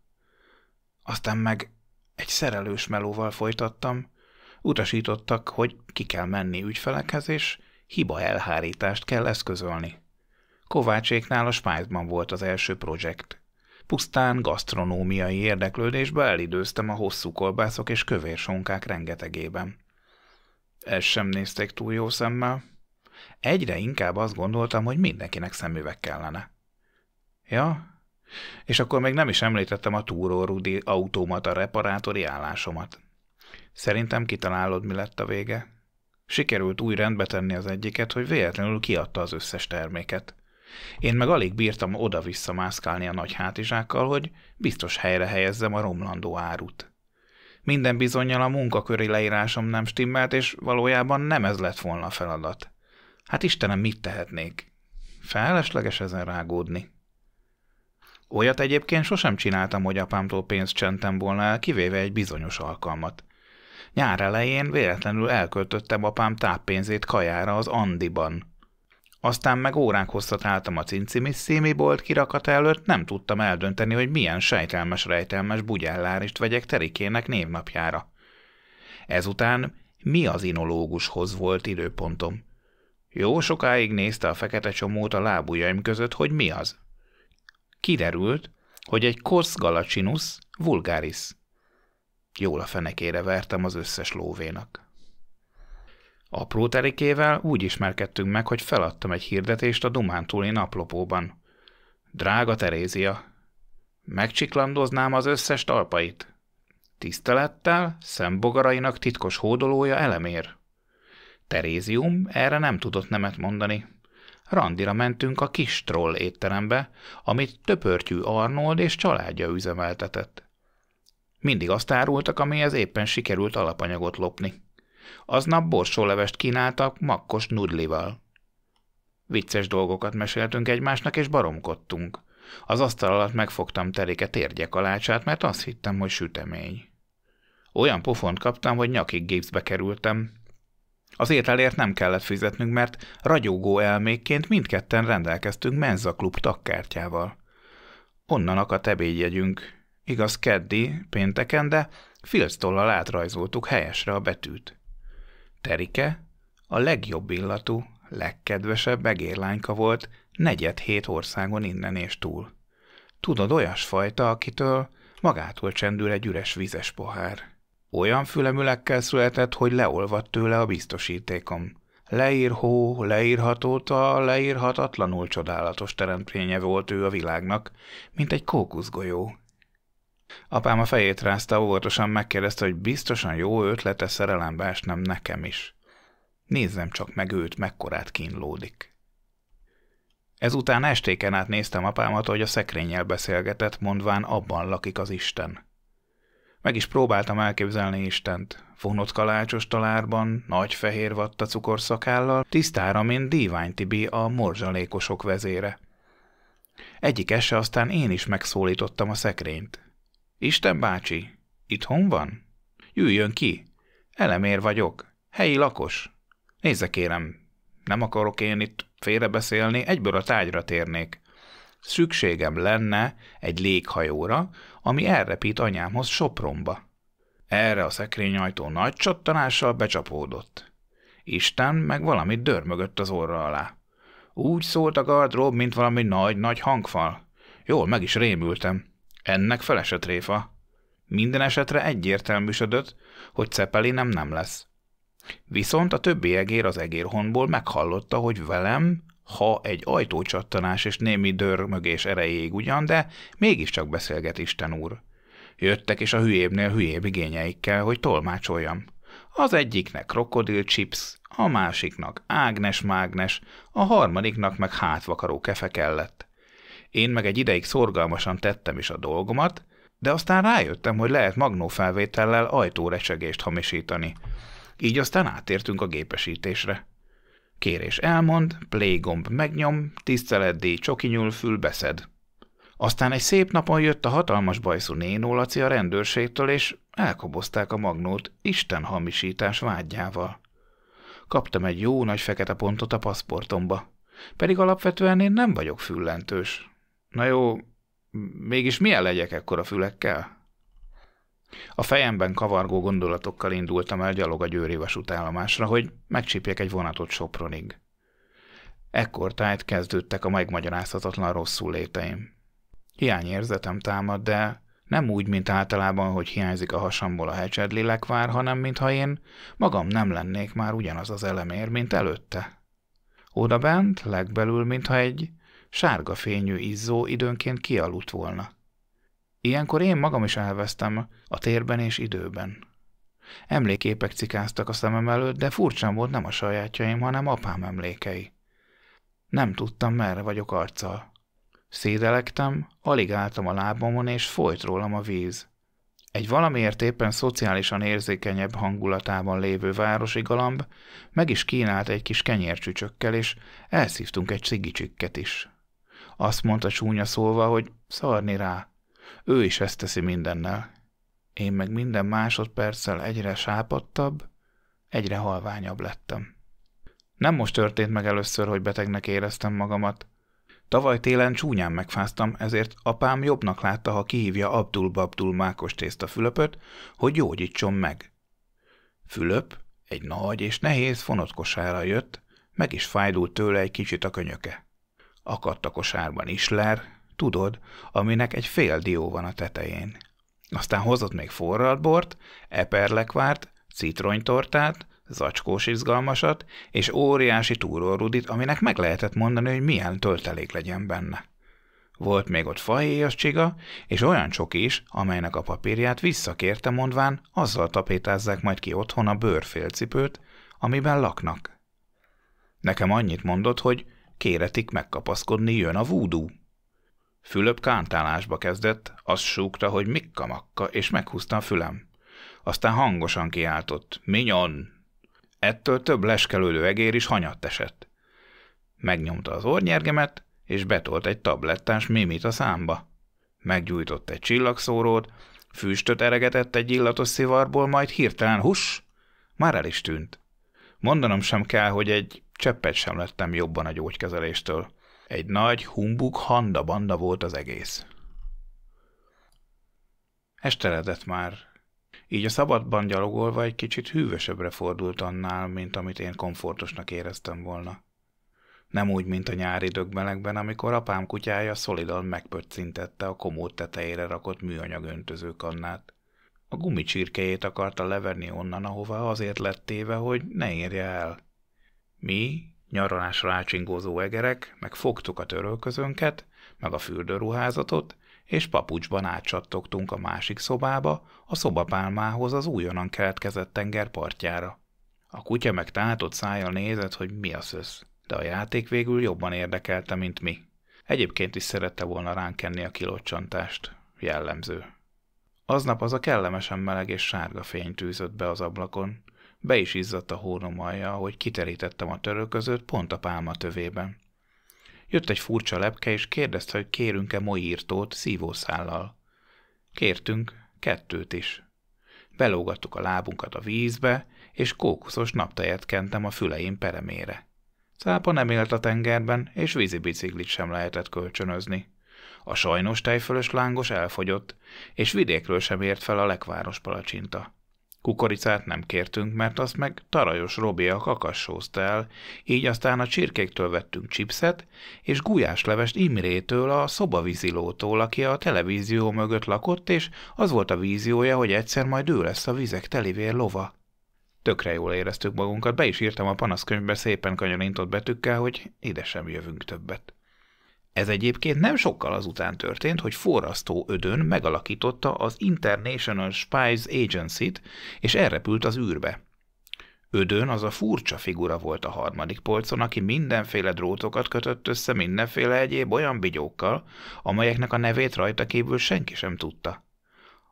Speaker 1: Aztán meg egy szerelős melóval folytattam, utasítottak, hogy ki kell menni ügyfelekhez, és hiba elhárítást kell eszközölni. Kovácséknál a Spájzban volt az első projekt. Pusztán gasztronómiai érdeklődésbe elidőztem a hosszú kolbászok és kövérsonkák rengetegében. Ezt sem nézték túl jó szemmel. Egyre inkább azt gondoltam, hogy mindenkinek szemüveg kellene. Ja, és akkor még nem is említettem a Túró Rudi automata reparátori állásomat. Szerintem kitalálod, mi lett a vége. Sikerült úgy rendbe tenni az egyiket, hogy véletlenül kiadta az összes terméket. Én meg alig bírtam oda-vissza mászkálni a nagy hátizsákkal, hogy biztos helyre helyezzem a romlandó árut. Minden bizonnyal a munkaköri leírásom nem stimmelt, és valójában nem ez lett volna a feladat. Hát Istenem, mit tehetnék? Felesleges ezen rágódni. Olyat egyébként sosem csináltam, hogy apámtól pénzt csentem volna el, kivéve egy bizonyos alkalmat. Nyár elején véletlenül elköltöttem apám táppénzét kajára az Andiban. Aztán meg órák hosszat álltam a cincimisszimi bolt kirakata előtt, nem tudtam eldönteni, hogy milyen sejtelmes-rejtelmes bugyellárist vegyek Terikének névnapjára. Ezután mi az inológushoz volt időpontom. Jó sokáig nézte a fekete csomót a lábujjaim között, hogy mi az. Kiderült, hogy egy Cos Galacinus vulgaris. Jól a fenekére vertem az összes lóvénak. Apró Terikével úgy ismerkedtünk meg, hogy feladtam egy hirdetést a Dunántúli naplopóban. Drága Terézia, megcsiklandoznám az összes talpait. Tisztelettel szembogarainak titkos hódolója Elemér. Terézium erre nem tudott nemet mondani. Randira mentünk a Kis Troll étterembe, amit Töpörtyű Arnold és családja üzemeltetett. Mindig azt árultak, amihez éppen sikerült alapanyagot lopni. Aznap borsólevest kínáltak makkos nudlival. Vicces dolgokat meséltünk egymásnak, és baromkodtunk. Az asztal alatt megfogtam Terike térgyekalácsát, mert azt hittem, hogy sütemény. Olyan pofont kaptam, hogy nyakig gipszbe kerültem. Az ételért nem kellett fizetnünk, mert ragyogó elmékként mindketten rendelkeztünk menzaklub tagkártyával. Onnan akadt ebédjegyünk. Igaz, keddi, pénteken, de filctollal átrajzoltuk helyesre a betűt. Terike a legjobb illatú, legkedvesebb egérlányka volt 47 országon innen és túl. Tudod, olyasfajta, akitől magától csendül egy üres vizes pohár. Olyan fülemülekkel született, hogy leolvadt tőle a biztosítékom. Leírhó, leírhatóta, leírhatatlanul csodálatos teremtménye volt ő a világnak, mint egy kókuszgolyó. Apám a fejét rázta, óvatosan megkérdezte, hogy biztosan jó ötlete szerelembe esnem nekem is. Nézzem csak meg őt, mekkorát kínlódik. Ezután estéken át néztem apámat, hogy a szekrényel beszélgetett, mondván abban lakik az Isten. Meg is próbáltam elképzelni Istent, vonott kalácsos talárban, nagy fehér vatta cukorszakállal, tisztára, mint Dívány Tibi, a morzsalékosok vezére. Egyik este aztán én is megszólítottam a szekrényt. Isten bácsi, itthon van? Jöjjön ki. Elemér vagyok, helyi lakos. Nézze kérem, nem akarok én itt félrebeszélni, egyből a tárgyra térnék. Szükségem lenne egy léghajóra, ami elrepít anyámhoz Sopronba. Erre a szekrényajtó nagy csattanással becsapódott. Isten meg valamit dörmögött az orra alá. Úgy szólt a gardrób, mint valami nagy-nagy hangfal. Jól meg is rémültem. Ennek felesett tréfa. Minden esetre egyértelműsödött, hogy Cepelinem nem lesz. Viszont a többi egér az egérhonból meghallotta, hogy velem, ha egy ajtócsattanás és némi dörmögés erejéig ugyan, de mégiscsak beszélget Isten úr. Jöttek és a hülyébbnél hülyébb igényeikkel, hogy tolmácsoljam. Az egyiknek krokodil chips, a másiknak ágnes-mágnes, a harmadiknak meg hátvakaró kefe kellett. Én meg egy ideig szorgalmasan tettem is a dolgomat, de aztán rájöttem, hogy lehet magnófelvétellel ajtórecsegést hamisítani. Így aztán átértünk a gépesítésre. Kérés elmond, play gomb megnyom, tiszteletdíj csokinyúlfül beszed. Aztán egy szép napon jött a hatalmas bajszú Nénó Laci a rendőrségtől, és elkobozták a magnót Isten hamisítás vágyával. Kaptam egy jó nagy fekete pontot a paszportomba, pedig alapvetően én nem vagyok füllentős. Na jó, mégis milyen legyek ekkora fülekkel? A fejemben kavargó gondolatokkal indultam el gyalog a győri vasútállomásra, hogy megcsípjek egy vonatot Sopronig. Ekkor tájt kezdődtek a megmagyarázhatatlan rosszul léteim. Hiányérzetem támad, de nem úgy, mint általában, hogy hiányzik a hasamból a hecsedli lekvár, hanem mintha én magam nem lennék már ugyanaz az elemér, mint előtte. Odabent, legbelül, mintha egy sárga fényű izzó időnként kialudt volna. Ilyenkor én magam is elvesztem a térben és időben. Emlékképek cikáztak a szemem előtt, de furcsán volt nem a sajátjaim, hanem apám emlékei. Nem tudtam, merre vagyok arccal. Szédelektem, alig álltam a lábamon, és folyt rólam a víz. Egy valamiért éppen szociálisan érzékenyebb hangulatában lévő városi galamb meg is kínált egy kis kenyércsücsökkel, és elszívtunk egy cigicsikket is. Azt mondta csúnya szólva, hogy szarni rá. Ő is ezt teszi mindennel. Én meg minden másodperccel egyre sápadtabb, egyre halványabb lettem. Nem most történt meg először, hogy betegnek éreztem magamat. Tavaly télen csúnyán megfáztam, ezért apám jobbnak látta, ha kihívja Abdul-Babdul mákos tészta Fülöpöt, hogy gyógyítson meg. Fülöp egy nagy és nehéz fonott kosárra jött, meg is fájdult tőle egy kicsit a könyöke. Akadt a kosárban isler, tudod, aminek egy fél dió van a tetején. Aztán hozott még forralt bort, eperlekvárt, citronytortát, zacskós izgalmasat és óriási túrórudit, aminek meg lehetett mondani, hogy milyen töltelék legyen benne. Volt még ott fahéjas csiga, és olyan csoki is, amelynek a papírját visszakérte mondván, azzal tapétázzák majd ki otthon a bőrfélcipőt, amiben laknak. Nekem annyit mondott, hogy kéretik megkapaszkodni, jön a vúdú. Fülöp kántálásba kezdett, azt súgta, hogy mikka-makka, és meghúzta a fülem. Aztán hangosan kiáltott, minyon! Ettől több leskelődő egér is hanyatt esett. Megnyomta az orrnyergemet, és betolt egy tablettás mimit a számba. Meggyújtott egy csillagszórót, füstöt eregetett egy illatos szivarból, majd hirtelen huss, már el is tűnt. Mondanom sem kell, hogy egy cseppet sem lettem jobban a gyógykezeléstől. Egy nagy humbug handa-banda volt az egész. Esteledett már. Így a szabadban gyalogolva egy kicsit hűvösebbre fordult annál, mint amit én komfortosnak éreztem volna. Nem úgy, mint a nyári dögmelegben, amikor apám kutyája szolidan megpöccintette a komód tetejére rakott műanyag öntözőkannát. A gumicsirkejét akarta leverni onnan, ahova azért lett téve, hogy ne érje el. Mi, nyaralásra ácsingózó egerek, meg fogtuk a törölközönket, meg a fürdőruházatot, és papucsban átsattogtunk a másik szobába, a szobapálmához, az újonnan keletkezett tenger partjára. A kutya meg tátott szájjal nézett, hogy mi a szösz, de a játék végül jobban érdekelte, mint mi. Egyébként is szerette volna ránk kenni a kilocsantást. Jellemző. Aznap az a kellemesen meleg és sárga fény tűzött be az ablakon. Be is izzadt a hónom alja, ahogy kiterítettem a törölközőt pont a pálma tövében. Jött egy furcsa lepke, és kérdezte, hogy kérünk-e molyírtót szívószállal. Kértünk 2 is. Belógattuk a lábunkat a vízbe, és kókuszos naptejet kentem a füleim peremére. Cápa nem élt a tengerben, és vízibiciklit sem lehetett kölcsönözni. A sajnos tejfölös lángos elfogyott, és vidékről sem ért fel a lekváros palacsinta. Kukoricát nem kértünk, mert azt meg Tarajos Robi a kakassózta el, így aztán a csirkéktől vettünk chipset, és gulyáslevest Imrétől, a szobavízilótól, aki a televízió mögött lakott, és az volt a víziója, hogy egyszer majd ő lesz a vizek telivér lova. Tökre jól éreztük magunkat, be is írtam a panaszkönyvbe szépen kanyarintott betűkkel, hogy ide sem jövünk többet. Ez egyébként nem sokkal azután történt, hogy forrasztó Ödön megalakította az International Spies Agency-t, és elrepült az űrbe. Ödön az a furcsa figura volt a harmadik polcon, aki mindenféle drótokat kötött össze mindenféle egyéb olyan bigyókkal, amelyeknek a nevét rajta kívül senki sem tudta.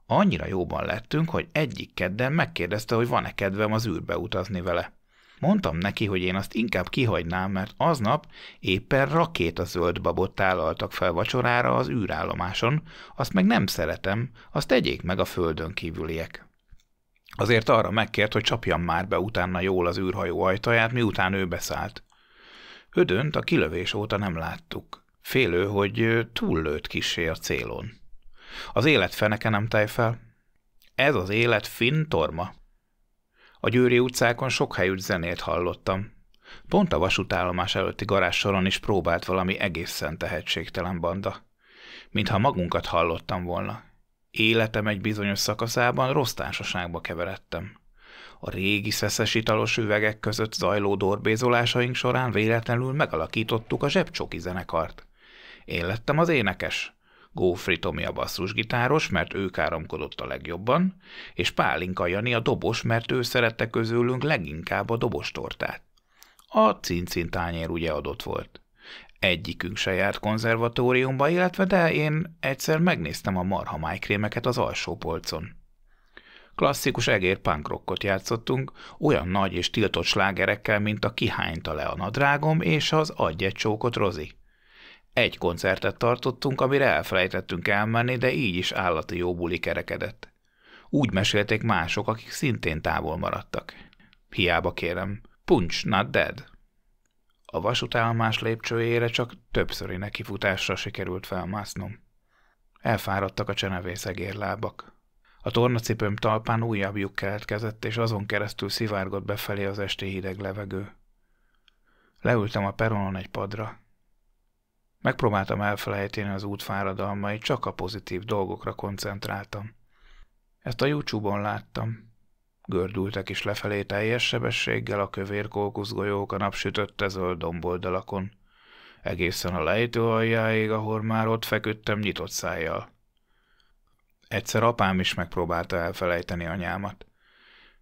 Speaker 1: Annyira jóban lettünk, hogy egyik kedden megkérdezte, hogy van-e kedvem az űrbe utazni vele. Mondtam neki, hogy én azt inkább kihagynám, mert aznap éppen rakétazöld babot tálaltak fel vacsorára az űrállomáson, azt meg nem szeretem, azt tegyék meg a földön kívüliek. Azért arra megkért, hogy csapjam már be utána jól az űrhajó ajtaját, miután ő beszállt. Ödönt a kilövés óta nem láttuk. Félő, hogy túllőtt kissé a célon. Az élet feneke nem táj fel. Ez az élet finn torma. A Győri utcákon sok helyütt zenét hallottam. Pont a vasútállomás előtti garázssoron is próbált valami egészen tehetségtelen banda. Mintha magunkat hallottam volna. Életem egy bizonyos szakaszában rossz társaságba keveredtem. A régi szeszes italos üvegek között zajló dorbézolásaink során véletlenül megalakítottuk a zsebcsoki zenekart. Én lettem az énekes. Gófri Tomi a basszusgitáros, mert ő káromkodott a legjobban, és Pálinka Jani a dobos, mert ő szerette közülünk leginkább a dobostortát. A cincin tányér ugye adott volt. Egyikünk se járt konzervatóriumba, illetve de én egyszer megnéztem a marha májkrémeket az alsó polcon. Klasszikus egér punk rockot játszottunk, olyan nagy és tiltott slágerekkel, mint a Kihányta le a nadrágom és az Adj egy csókot Rozi. Egy koncertet tartottunk, amire elfelejtettünk elmenni, de így is állati jó buli kerekedett. Úgy mesélték mások, akik szintén távol maradtak. Hiába kérem, punch, not dead. A vasútállomás lépcsőjére csak többszöri nekifutásra sikerült felmásznom. Elfáradtak a csenevész egérlábak. A tornacipőm talpán újabb lyuk keletkezett, és azon keresztül szivárgott befelé az esti hideg levegő. Leültem a peronon egy padra. Megpróbáltam elfelejteni az út fáradalmait, csak a pozitív dolgokra koncentráltam. Ezt a YouTube-on láttam. Gördültek is lefelé teljes sebességgel a kövér kókuszgolyók a napsütötte zöld domboldalakon. Egészen a lejtő aljáig, ahol már ott feküdtem nyitott szájjal. Egyszer apám is megpróbálta elfelejteni anyámat.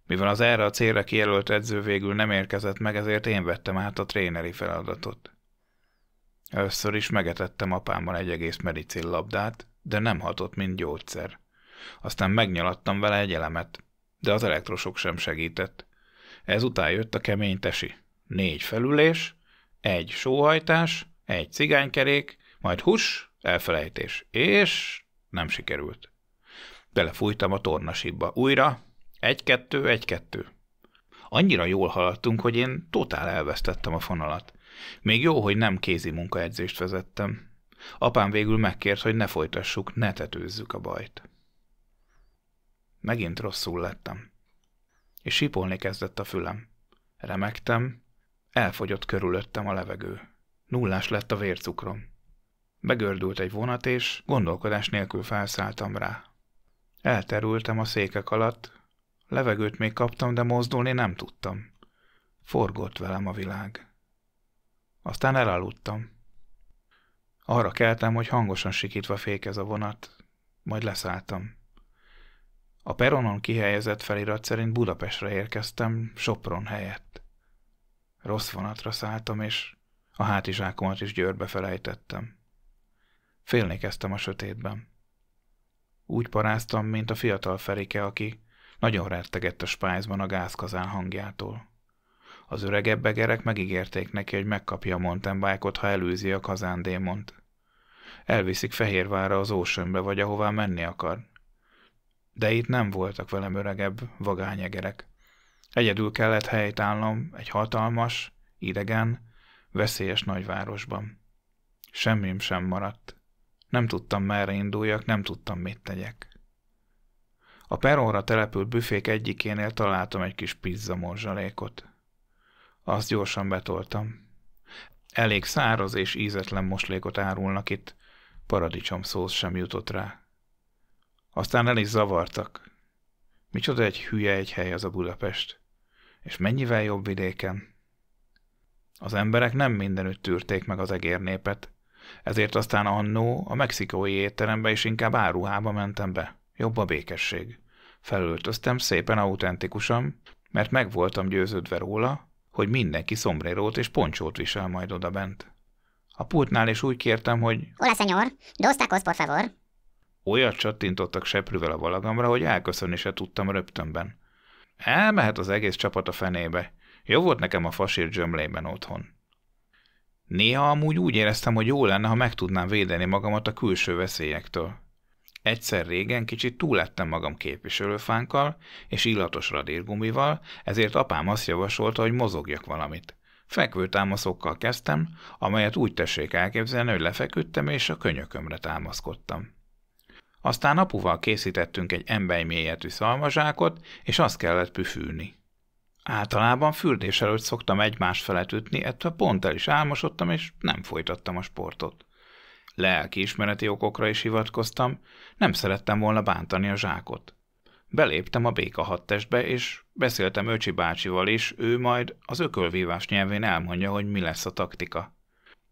Speaker 1: Mivel az erre a célra kijelölt edző végül nem érkezett meg, ezért én vettem át a tréneri feladatot. Először is megetettem apámmal egy egész medicinlabdát, de nem hatott, mint gyógyszer. Aztán megnyalattam vele egy elemet, de az elektrosok sem segített. Ezután jött a kemény tesi. 4 felülés, 1 sóhajtás, 1 cigánykerék, majd hús, elfelejtés, és nem sikerült. Belefújtam a tornasibba. Újra 1-2, 1-2. Annyira jól haladtunk, hogy én totál elvesztettem a fonalat. Még jó, hogy nem kézi munkaedzést vezettem. Apám végül megkért, hogy ne folytassuk, ne tetőzzük a bajt. Megint rosszul lettem. És sipolni kezdett a fülem. Remegtem, elfogyott körülöttem a levegő. Nullás lett a vércukrom. Begördült egy vonat, és gondolkodás nélkül felszálltam rá. Elterültem a székek alatt, levegőt még kaptam, de mozdulni nem tudtam. Forgott velem a világ. Aztán elaludtam. Arra keltem, hogy hangosan sikítva fékez a vonat, majd leszálltam. A peronon kihelyezett felirat szerint Budapestre érkeztem, Sopron helyett. Rossz vonatra szálltam, és a hátizsákomat is Győrbe felejtettem. Félni kezdtem a sötétben. Úgy paráztam, mint a fiatal Ferike, aki nagyon rettegett a spájzban a gázkazán hangjától. Az öregebb egerek megígérték neki, hogy megkapja a mountain bike-ot, ha elűzi a kazándémont. Elviszik Fehérvárra az Oceanbe, vagy ahová menni akar. De itt nem voltak velem öregebb, vagány egerek. Egyedül kellett helyt állnom egy hatalmas, idegen, veszélyes nagyvárosban. Semmim sem maradt. Nem tudtam, merre induljak, nem tudtam, mit tegyek. A perronra települt büfék egyikénél találtam egy kis pizza morzsalékot. Azt gyorsan betoltam. Elég száraz és ízetlen moslékot árulnak itt, paradicsomszósz sem jutott rá. Aztán el is zavartak. Micsoda egy hülye egy hely az a Budapest. És mennyivel jobb vidéken. Az emberek nem mindenütt tűrték meg az egérnépet, ezért aztán annó a mexikói étterembe is inkább áruhába mentem be. Jobb a békesség. Felöltöztem szépen autentikusan, mert meg voltam győződve róla, hogy mindenki szombrérót és poncsót visel majd odabent. A pultnál is úgy kértem, hogy
Speaker 2: Hola, señor. Dos tacos, por favor.
Speaker 1: Olyat csattintottak seprűvel a valagamra, hogy elköszönni se tudtam röptönben. Elmehet az egész csapat a fenébe. Jó volt nekem a fasír zsömlében otthon. Néha amúgy úgy éreztem, hogy jó lenne, ha meg tudnám védeni magamat a külső veszélyektől. Egyszer régen kicsit túlettem magam képviselőfánkkal és illatos radírgumival, ezért apám azt javasolta, hogy mozogjak valamit. Fekvőtámaszokkal kezdtem, amelyet úgy tessék elképzelni, hogy lefeküdtem és a könyökömre támaszkodtam. Aztán apuval készítettünk egy embelymélyetű szalmazsákot, és azt kellett püfülni. Általában fürdés előtt szoktam egymás felett ütni, ettől pont el is álmosodtam, és nem folytattam a sportot. Lelkiismereti okokra is hivatkoztam, nem szerettem volna bántani a zsákot. Beléptem a béka hadtestbe, és beszéltem Öcsi bácsival is, ő majd az ökölvívás nyelvén elmondja, hogy mi lesz a taktika.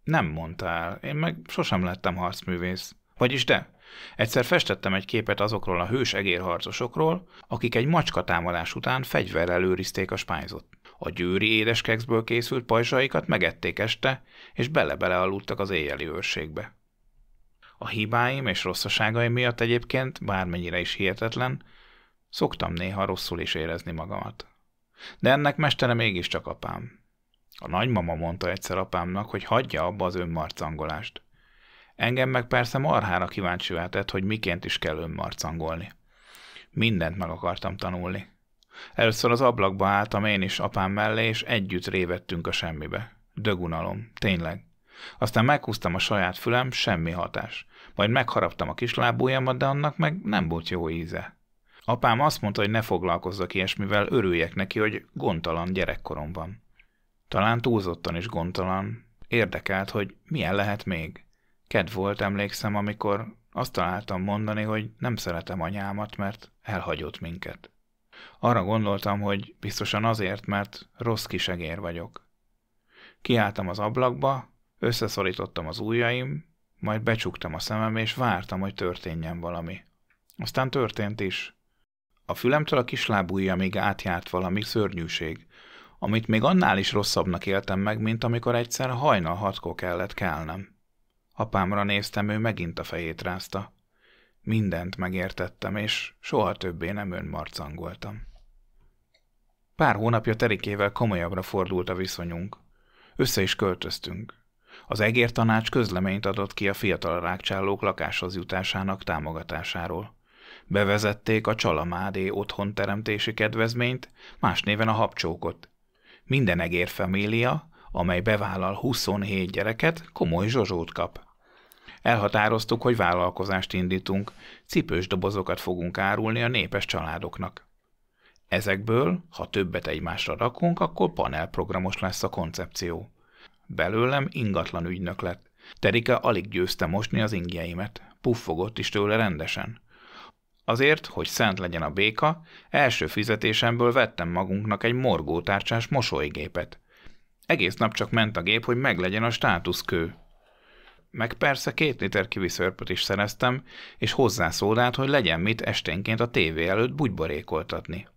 Speaker 1: Nem mondta el, én meg sosem lettem harcművész. Vagyis de, egyszer festettem egy képet azokról a hős egérharcosokról, akik egy macskatámadás után fegyverrel őrizték a spájzot. A győri édeskekszből készült pajzsaikat megették este, és bele-bele aludtak az éjjeli őrségbe. A hibáim és rosszaságaim miatt egyébként, bármennyire is hihetetlen, szoktam néha rosszul is érezni magamat. De ennek mestere mégiscsak apám. A nagymama mondta egyszer apámnak, hogy hagyja abba az önmarcangolást. Engem meg persze marhára kíváncsivá tett, hogy miként is kell önmarcangolni. Mindent meg akartam tanulni. Először az ablakba álltam én is apám mellé, és együtt révettünk a semmibe. Dögunalom, tényleg. Aztán meghúztam a saját fülem, semmi hatás. Majd megharaptam a kislábujjamat, de annak meg nem volt jó íze. Apám azt mondta, hogy ne foglalkozzak ilyesmivel, örüljek neki, hogy gondtalan gyerekkorom van. Talán túlzottan is gondtalan. Érdekelt, hogy milyen lehet még. Kedd volt, emlékszem, amikor azt találtam mondani, hogy nem szeretem anyámat, mert elhagyott minket. Arra gondoltam, hogy biztosan azért, mert rossz kisegér vagyok. Kiálltam az ablakba, összeszorítottam az ujjaim, majd becsuktam a szemem, és vártam, hogy történjen valami. Aztán történt is. A fülemtől a kislábujjamig átjárt valami szörnyűség, amit még annál is rosszabbnak éltem meg, mint amikor egyszer hajnal 6-kor kellett kelnem. Apámra néztem, ő megint a fejét rázta. Mindent megértettem, és soha többé nem önmarcangoltam. Pár hónapja Terikével komolyabbra fordult a viszonyunk. Össze is költöztünk. Az egértanács közleményt adott ki a fiatal rákcsálók lakáshoz jutásának támogatásáról. Bevezették a Csalamádé otthonteremtési kedvezményt, más néven a habcsókot. Minden egérfamília, amely bevállal 27 gyereket, komoly zsozsót kap. Elhatároztuk, hogy vállalkozást indítunk, cipős dobozokat fogunk árulni a népes családoknak. Ezekből, ha többet egymásra rakunk, akkor panelprogramos lesz a koncepció. Belőlem ingatlan ügynök lett. Terike alig győzte mosni az ingjeimet. Puffogott is tőle rendesen. Azért, hogy szent legyen a béka, első fizetésemből vettem magunknak egy morgótárcsás mosolygépet. Egész nap csak ment a gép, hogy meglegyen a státuszkő. Meg persze 2 liter kiviszörpöt is szereztem, és hozzászólált, hogy legyen mit esténként a tévé előtt bugyborékoltatni.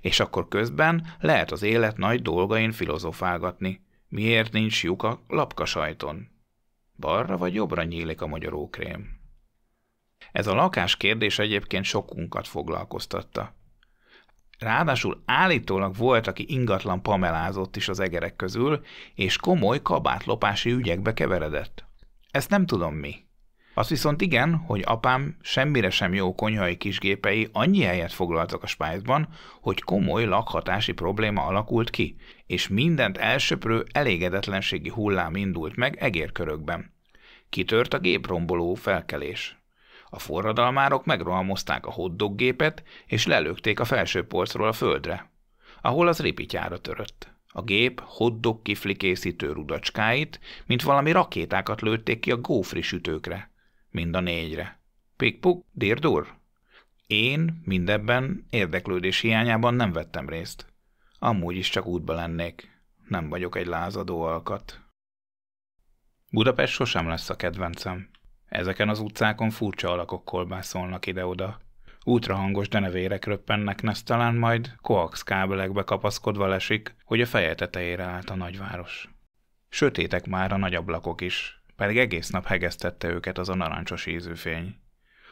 Speaker 1: És akkor közben lehet az élet nagy dolgain filozofálgatni. Miért nincs lyuk a lapkasajton? Balra vagy jobbra nyílik a magyarókrém? Ez a lakás kérdés egyébként sokunkat foglalkoztatta. Ráadásul állítólag volt, aki ingatlan pamelázott is az egerek közül, és komoly kabátlopási ügyekbe keveredett. Ezt nem tudom mi. Azt viszont igen, hogy apám semmire sem jó konyhai kisgépei annyi helyet foglaltak a spájzban, hogy komoly lakhatási probléma alakult ki, és mindent elsöprő elégedetlenségi hullám indult meg egérkörökben. Kitört a gépromboló felkelés. A forradalmárok megrohamozták a hotdoggépet, és lelökték a felső polcról a földre, ahol az ripityára törött. A gép hotdog kifli készítő rudacskáit, mint valami rakétákat lőtték ki a gófri sütőkre. Mind a 4-re. Pik-puk, dirdur? Én mindebben érdeklődés hiányában nem vettem részt. Amúgy is csak útba lennék. Nem vagyok egy lázadó alkat. Budapest sosem lesz a kedvencem. Ezeken az utcákon furcsa alakok kolbászolnak ide-oda. Útrahangos denevérek röppennek nesztalán, majd koax kábelekbe kapaszkodva lesik, hogy a feje tetejére állt a nagyváros. Sötétek már a nagy ablakok is, pedig egész nap hegesztette őket az a narancsos ízű fény.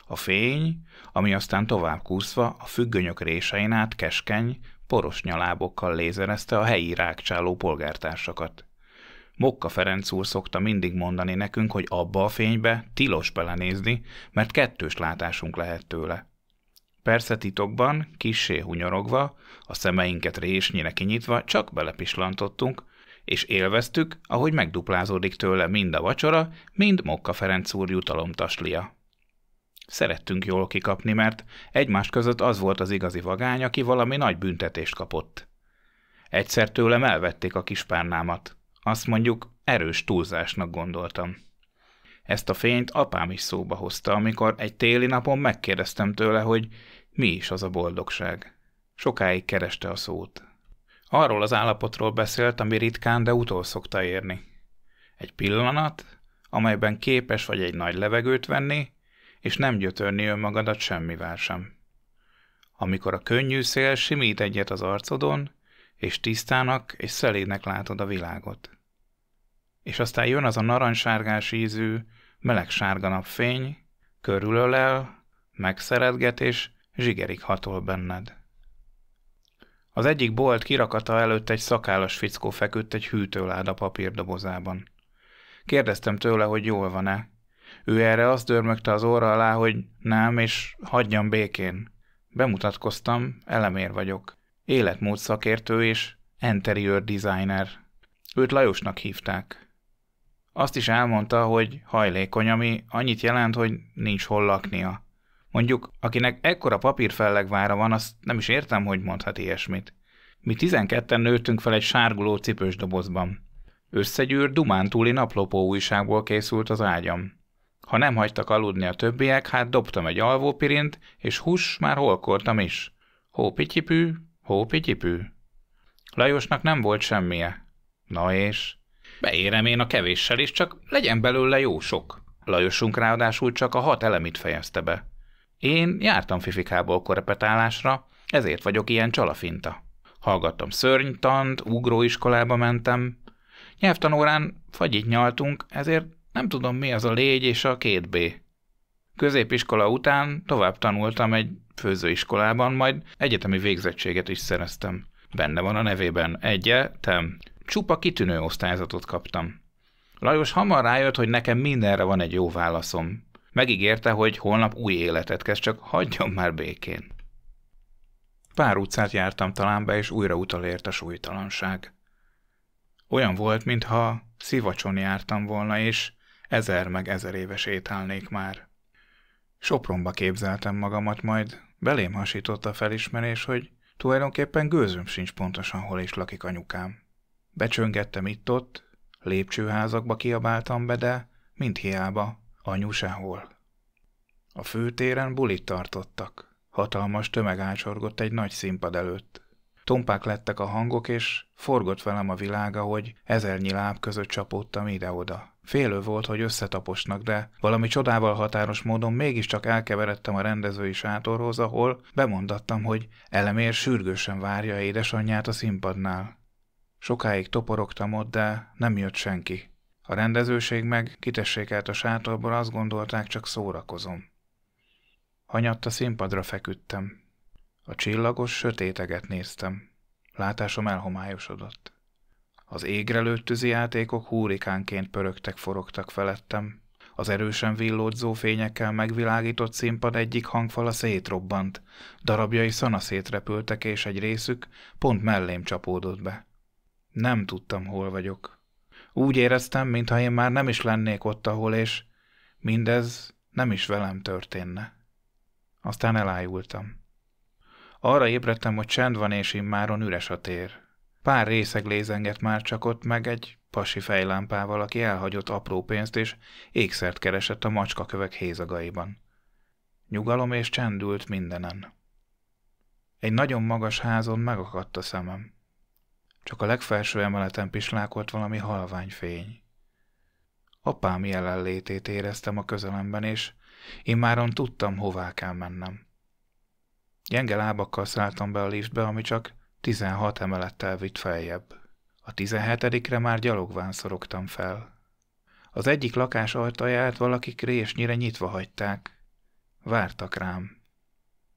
Speaker 1: A fény, ami aztán tovább kúszva a függönyök résein át keskeny, poros nyalábokkal lézerezte a helyi rákcsáló polgártársakat. Mokka Ferenc úr szokta mindig mondani nekünk, hogy abba a fénybe tilos belenézni, mert kettős látásunk lehet tőle. Persze titokban, kissé hunyorogva, a szemeinket résnyire kinyitva csak belepislantottunk, és élveztük, ahogy megduplázódik tőle mind a vacsora, mind Mokka Ferenc úr jutalomtaslia. Szerettünk jól kikapni, mert egymás között az volt az igazi vagány, aki valami nagy büntetést kapott. Egyszer tőlem elvették a kispárnámat. Azt mondjuk erős túlzásnak gondoltam. Ezt a fényt apám is szóba hozta, amikor egy téli napon megkérdeztem tőle, hogy mi is az a boldogság. Sokáig kereste a szót. Arról az állapotról beszélt, ami ritkán, de utol szokta érni. Egy pillanat, amelyben képes vagy egy nagy levegőt venni, és nem gyötörni önmagadat semmivel sem. Amikor a könnyű szél simít egyet az arcodon, és tisztának és szelédnek látod a világot. És aztán jön az a narancssárgás ízű, meleg sárga napfény, körülölel, megszeretget és zsigerig hatol benned. Az egyik bolt kirakata előtt egy szakállas fickó feküdt egy hűtőláda papírdobozában. Kérdeztem tőle, hogy jól van-e. Ő erre azt dörmögte az orra alá, hogy nem, és hagyjam békén. Bemutatkoztam, Elemér vagyok. Életmód szakértő és interior designer. Őt Lajosnak hívták. Azt is elmondta, hogy hajlékony, ami annyit jelent, hogy nincs hol laknia. Mondjuk, akinek ekkora papírfellegvára van, azt nem is értem, hogy mondhat ilyesmit. Mi 12-en nőttünk fel egy sárguló cipős dobozban. Összegyűrt dumántúli naplopó újságból készült az ágyam. Ha nem hagytak aludni a többiek, hát dobtam egy alvópirint, és hús, már holkoltam is. Hópityipű, hópityipű. Lajosnak nem volt semmije. Na és? Beérem én a kevéssel is, csak legyen belőle jó sok. Lajosunk ráadásul csak a 6 elemit fejezte be. Én jártam fifikából korepetálásra, ezért vagyok ilyen csalafinta. Hallgattam szörnytant, ugróiskolába mentem. Nyelvtanórán fagyit nyaltunk, ezért nem tudom mi az a légy és a 2B. Középiskola után tovább tanultam egy főzőiskolában, majd egyetemi végzettséget is szereztem. Benne van a nevében egyetem. Csupa kitűnő osztályzatot kaptam. Lajos hamar rájött, hogy nekem mindenre van egy jó válaszom. Megígérte, hogy holnap új életet kezd, csak hagyjon már békén. Pár utcát jártam talán be, és újra utalért a súlytalanság. Olyan volt, mintha Szivacson jártam volna, és 1000 meg 1000 éve sétálnék már. Sopronba képzeltem magamat, majd belém hasított a felismerés, hogy tulajdonképpen gőzöm sincs pontosan, hol is lakik anyukám. Becsöngettem itt-ott, lépcsőházakba kiabáltam be, de mind hiába, anyu sehol. A főtéren bulit tartottak. Hatalmas tömeg ácsorgott egy nagy színpad előtt. Tompák lettek a hangok, és forgott velem a világ, ahogy 1000 láb között csapódtam ide-oda. Félő volt, hogy összetaposnak, de valami csodával határos módon mégiscsak elkeveredtem a rendezői sátorhoz, ahol bemondattam, hogy Elemér sürgősen várja édesanyját a színpadnál. Sokáig toporogtam ott, de nem jött senki. A rendezőség meg kitessékelt a sátorból, azt gondolták, csak szórakozom. Hanyatt a színpadra feküdtem. A csillagos sötéteget néztem. Látásom elhomályosodott. Az égre lőtt tűzijátékok hurrikánként pörögtek-forogtak felettem. Az erősen villódzó fényekkel megvilágított színpad egyik hangfala szétrobbant. Darabjai szanaszét repültek, és egy részük pont mellém csapódott be. Nem tudtam, hol vagyok. Úgy éreztem, mintha én már nem is lennék ott, ahol, és mindez nem is velem történne. Aztán elájultam. Arra ébredtem, hogy csend van, és immáron üres a tér. Pár részeg lézengett már csak ott, meg egy pasi fejlámpával, aki elhagyott apró pénzt, és ékszert keresett a macskakövek hézagaiban. Nyugalom és csend ült mindenen. Egy nagyon magas házon megakadt a szemem. Csak a legfelső emeleten pislákolt valami halvány fény. Apám jelenlétét éreztem a közelemben, és immáron tudtam, hová kell mennem. Gyenge lábakkal szálltam be a liftbe, ami csak 16 emelettel vitt feljebb. A 17-re már gyalogván szorogtam fel. Az egyik lakás ajtaját valakik résnyire nyitva hagyták. Vártak rám.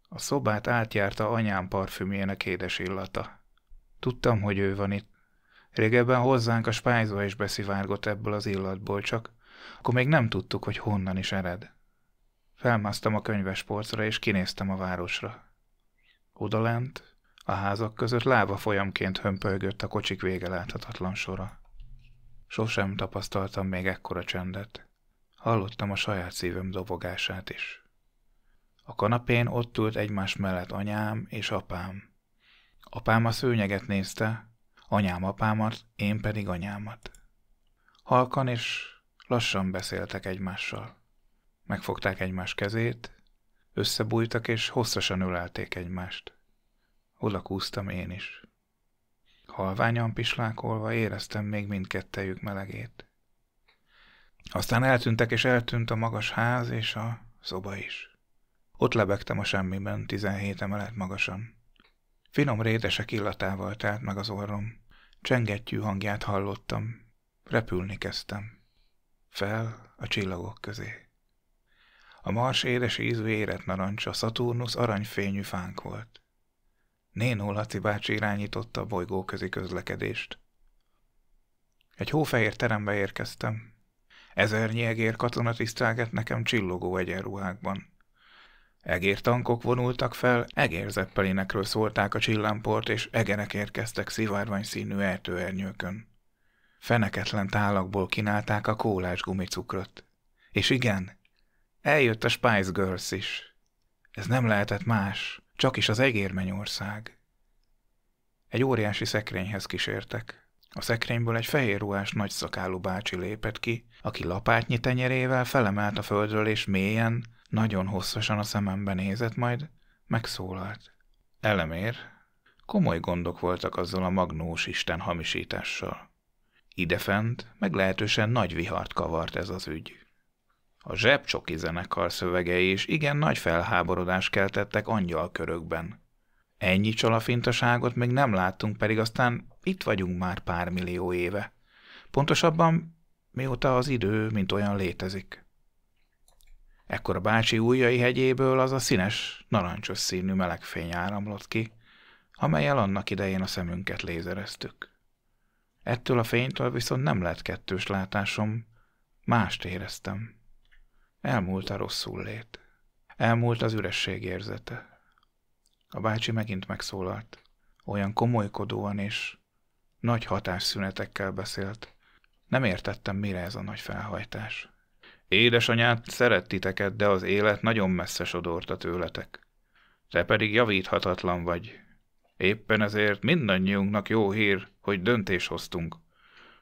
Speaker 1: A szobát átjárta anyám parfümjének édes illata. Tudtam, hogy ő van itt. Régebben hozzánk a spájzó is beszivárgott ebből az illatból, csak akkor még nem tudtuk, hogy honnan is ered. Felmásztam a könyvespolcra, és kinéztem a városra. Odalent, a házak között láva folyamként hömpölygött a kocsik vége láthatatlan sora. Sosem tapasztaltam még ekkora csendet. Hallottam a saját szívem dobogását is. A kanapén ott ült egymás mellett anyám és apám. Apám a szőnyeget nézte, anyám apámat, én pedig anyámat. Halkan és lassan beszéltek egymással. Megfogták egymás kezét, összebújtak és hosszasan ölelték egymást. Oda kúztam én is. Halványan pislákolva éreztem még mindkettejük melegét. Aztán eltűntek, és eltűnt a magas ház és a szoba is. Ott lebegtem a semmiben, 17 emelet magasan. Finom rétesek illatával telt meg az orrom. Csengettyű hangját hallottam. Repülni kezdtem. Fel a csillagok közé. A Mars édes ízű érett narancs, a Szaturnusz aranyfényű fánk volt. Nénó Laci bácsi irányította a bolygóközi közlekedést. Egy hófehér terembe érkeztem. Ezernyi egér katona tisztelgett nekem csillogó egyenruhákban. Egértankok vonultak fel, egérzeppelinekről szólták a csillámport, és egerek érkeztek szivárvány színű ejtőernyőkön. Feneketlen tálakból kínálták a kólás gumicukrot. És igen, eljött a Spice Girls is. Ez nem lehetett más, csak is az egérmennyország. Egy óriási szekrényhez kísértek. A szekrényből egy fehér ruhás nagyszakálú bácsi lépett ki, aki lapátnyi tenyerével felemelt a földről, és mélyen, nagyon hosszasan a szemembe nézett, majd megszólalt. Elemér, komoly gondok voltak azzal a magnós isten hamisítással. Idefent meglehetősen nagy vihart kavart ez az ügy. A zsebcsoki zenekar szövegei is igen nagy felháborodást keltettek angyalkörökben. Ennyi csalafintaságot még nem láttunk, pedig aztán itt vagyunk már pár millió éve. Pontosabban, mióta az idő, mint olyan létezik. Ekkor a bácsi ujjai hegyéből az a színes, narancsos színű melegfény áramlott ki, amellyel annak idején a szemünket lézereztük. Ettől a fénytől viszont nem lett kettős látásom, mást éreztem. Elmúlt a rosszullét. Elmúlt az üresség érzete. A bácsi megint megszólalt. Olyan komolykodóan és nagy hatásszünetekkel beszélt. Nem értettem, mire ez a nagy felhajtás. Édesanyát szeret titeket, de az élet nagyon messze sodorta tőletek. Te pedig javíthatatlan vagy. Éppen ezért mindannyiunknak jó hír, hogy döntést hoztunk.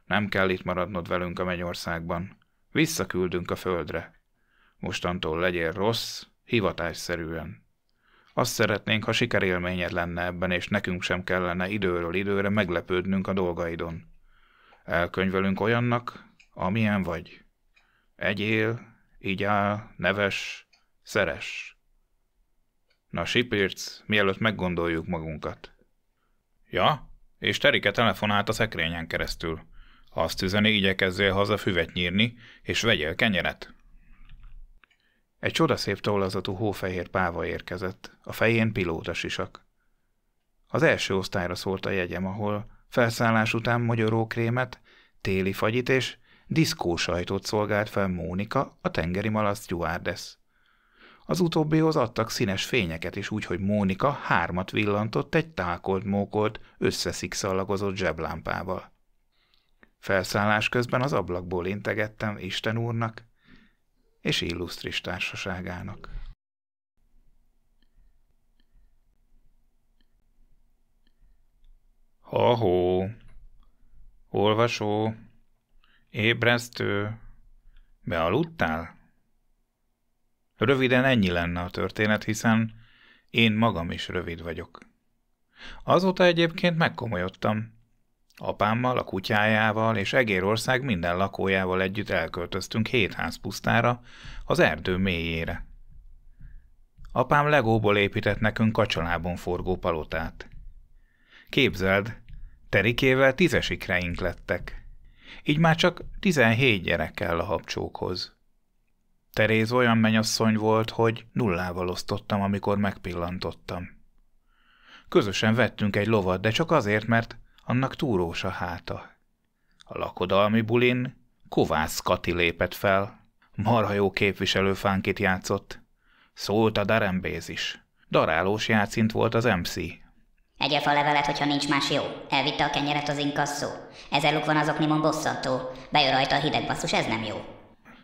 Speaker 1: Nem kell itt maradnod velünk a mennyországban. Visszaküldünk a földre. Mostantól legyél rossz, hivatásszerűen. Azt szeretnénk, ha sikerélményed lenne ebben, és nekünk sem kellene időről időre meglepődnünk a dolgaidon. Elkönyvelünk olyannak, amilyen vagy. Egyél, igyál, neves, szeress. Na, Sipirc, mielőtt meggondoljuk magunkat. Ja, és Terike telefonált a szekrényen keresztül. Azt üzeni, igyekezzél haza füvet nyírni, és vegyél kenyeret. Egy csodaszép tollazatú hófehér páva érkezett, a fején pilótasisak. Az első osztályra szólt a jegyem, ahol felszállás után mogyorókrémet, téli fagyit és diszkósajtot szolgált fel Mónika, a tengeri malac stewardess. Az utóbbihoz adtak színes fényeket is úgy, hogy Mónika 3 villantott egy tákolt-mókolt, összeszikszallagozott zseblámpával. Felszállás közben az ablakból integettem Isten úrnak és illusztris társaságának. Ha-hó, olvasó, ébresztő, bealudtál? Röviden ennyi lenne a történet, hiszen én magam is rövid vagyok. Azóta egyébként megkomolyodtam. Apámmal, a kutyájával és Egérország minden lakójával együtt elköltöztünk 7 házpusztára, az erdő mélyére. Apám legóból épített nekünk kacsalábon forgó palotát. Képzeld, Terikével 10 ikreink lettek. Így már csak 17 gyerek kell a habcsókhoz. Teréz olyan mennyasszony volt, hogy 0-val osztottam, amikor megpillantottam. Közösen vettünk egy lovat, de csak azért, mert annak túrós a háta. A lakodalmi bulin Kovász Kati lépett fel. Marha jó képviselőfánkit játszott. Szólt a darembéz is. Darálós játszint volt az MC.
Speaker 2: Egyél fa levelet, hogyha nincs más jó. Elvitte a kenyeret az inkasszó. 1000 luk van az oknimon bosszantó. Bejön rajta a hideg basszus, ez nem jó.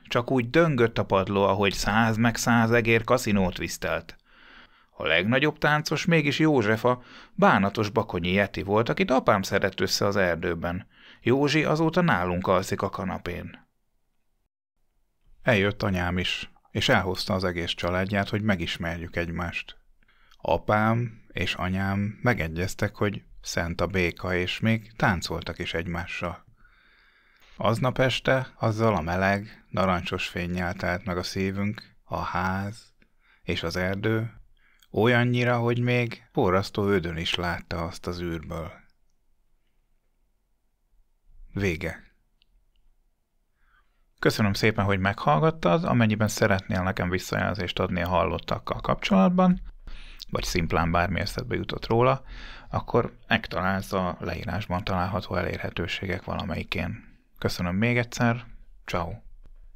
Speaker 1: Csak úgy döngött a padló, ahogy 100 meg 100 egér kaszinót visztelt. A legnagyobb táncos mégis József, a bánatos bakonyi yeti volt, akit apám szedett össze az erdőben. Józsi azóta nálunk alszik a kanapén. Eljött anyám is, és elhozta az egész családját, hogy megismerjük egymást. Apám és anyám megegyeztek, hogy szent a béka, és még táncoltak is egymással. Aznap este azzal a meleg, narancsos fénnyel telt meg a szívünk, a ház és az erdő, olyannyira, hogy még forrasztó ödön is látta azt az űrből. Vége. Köszönöm szépen, hogy meghallgattad, amennyiben szeretnél nekem visszajelzést adni a hallottakkal kapcsolatban, vagy szimplán bármi eszedbe jutott róla, akkor megtalálsz a leírásban található elérhetőségek valamelyikén. Köszönöm még egyszer, ciao.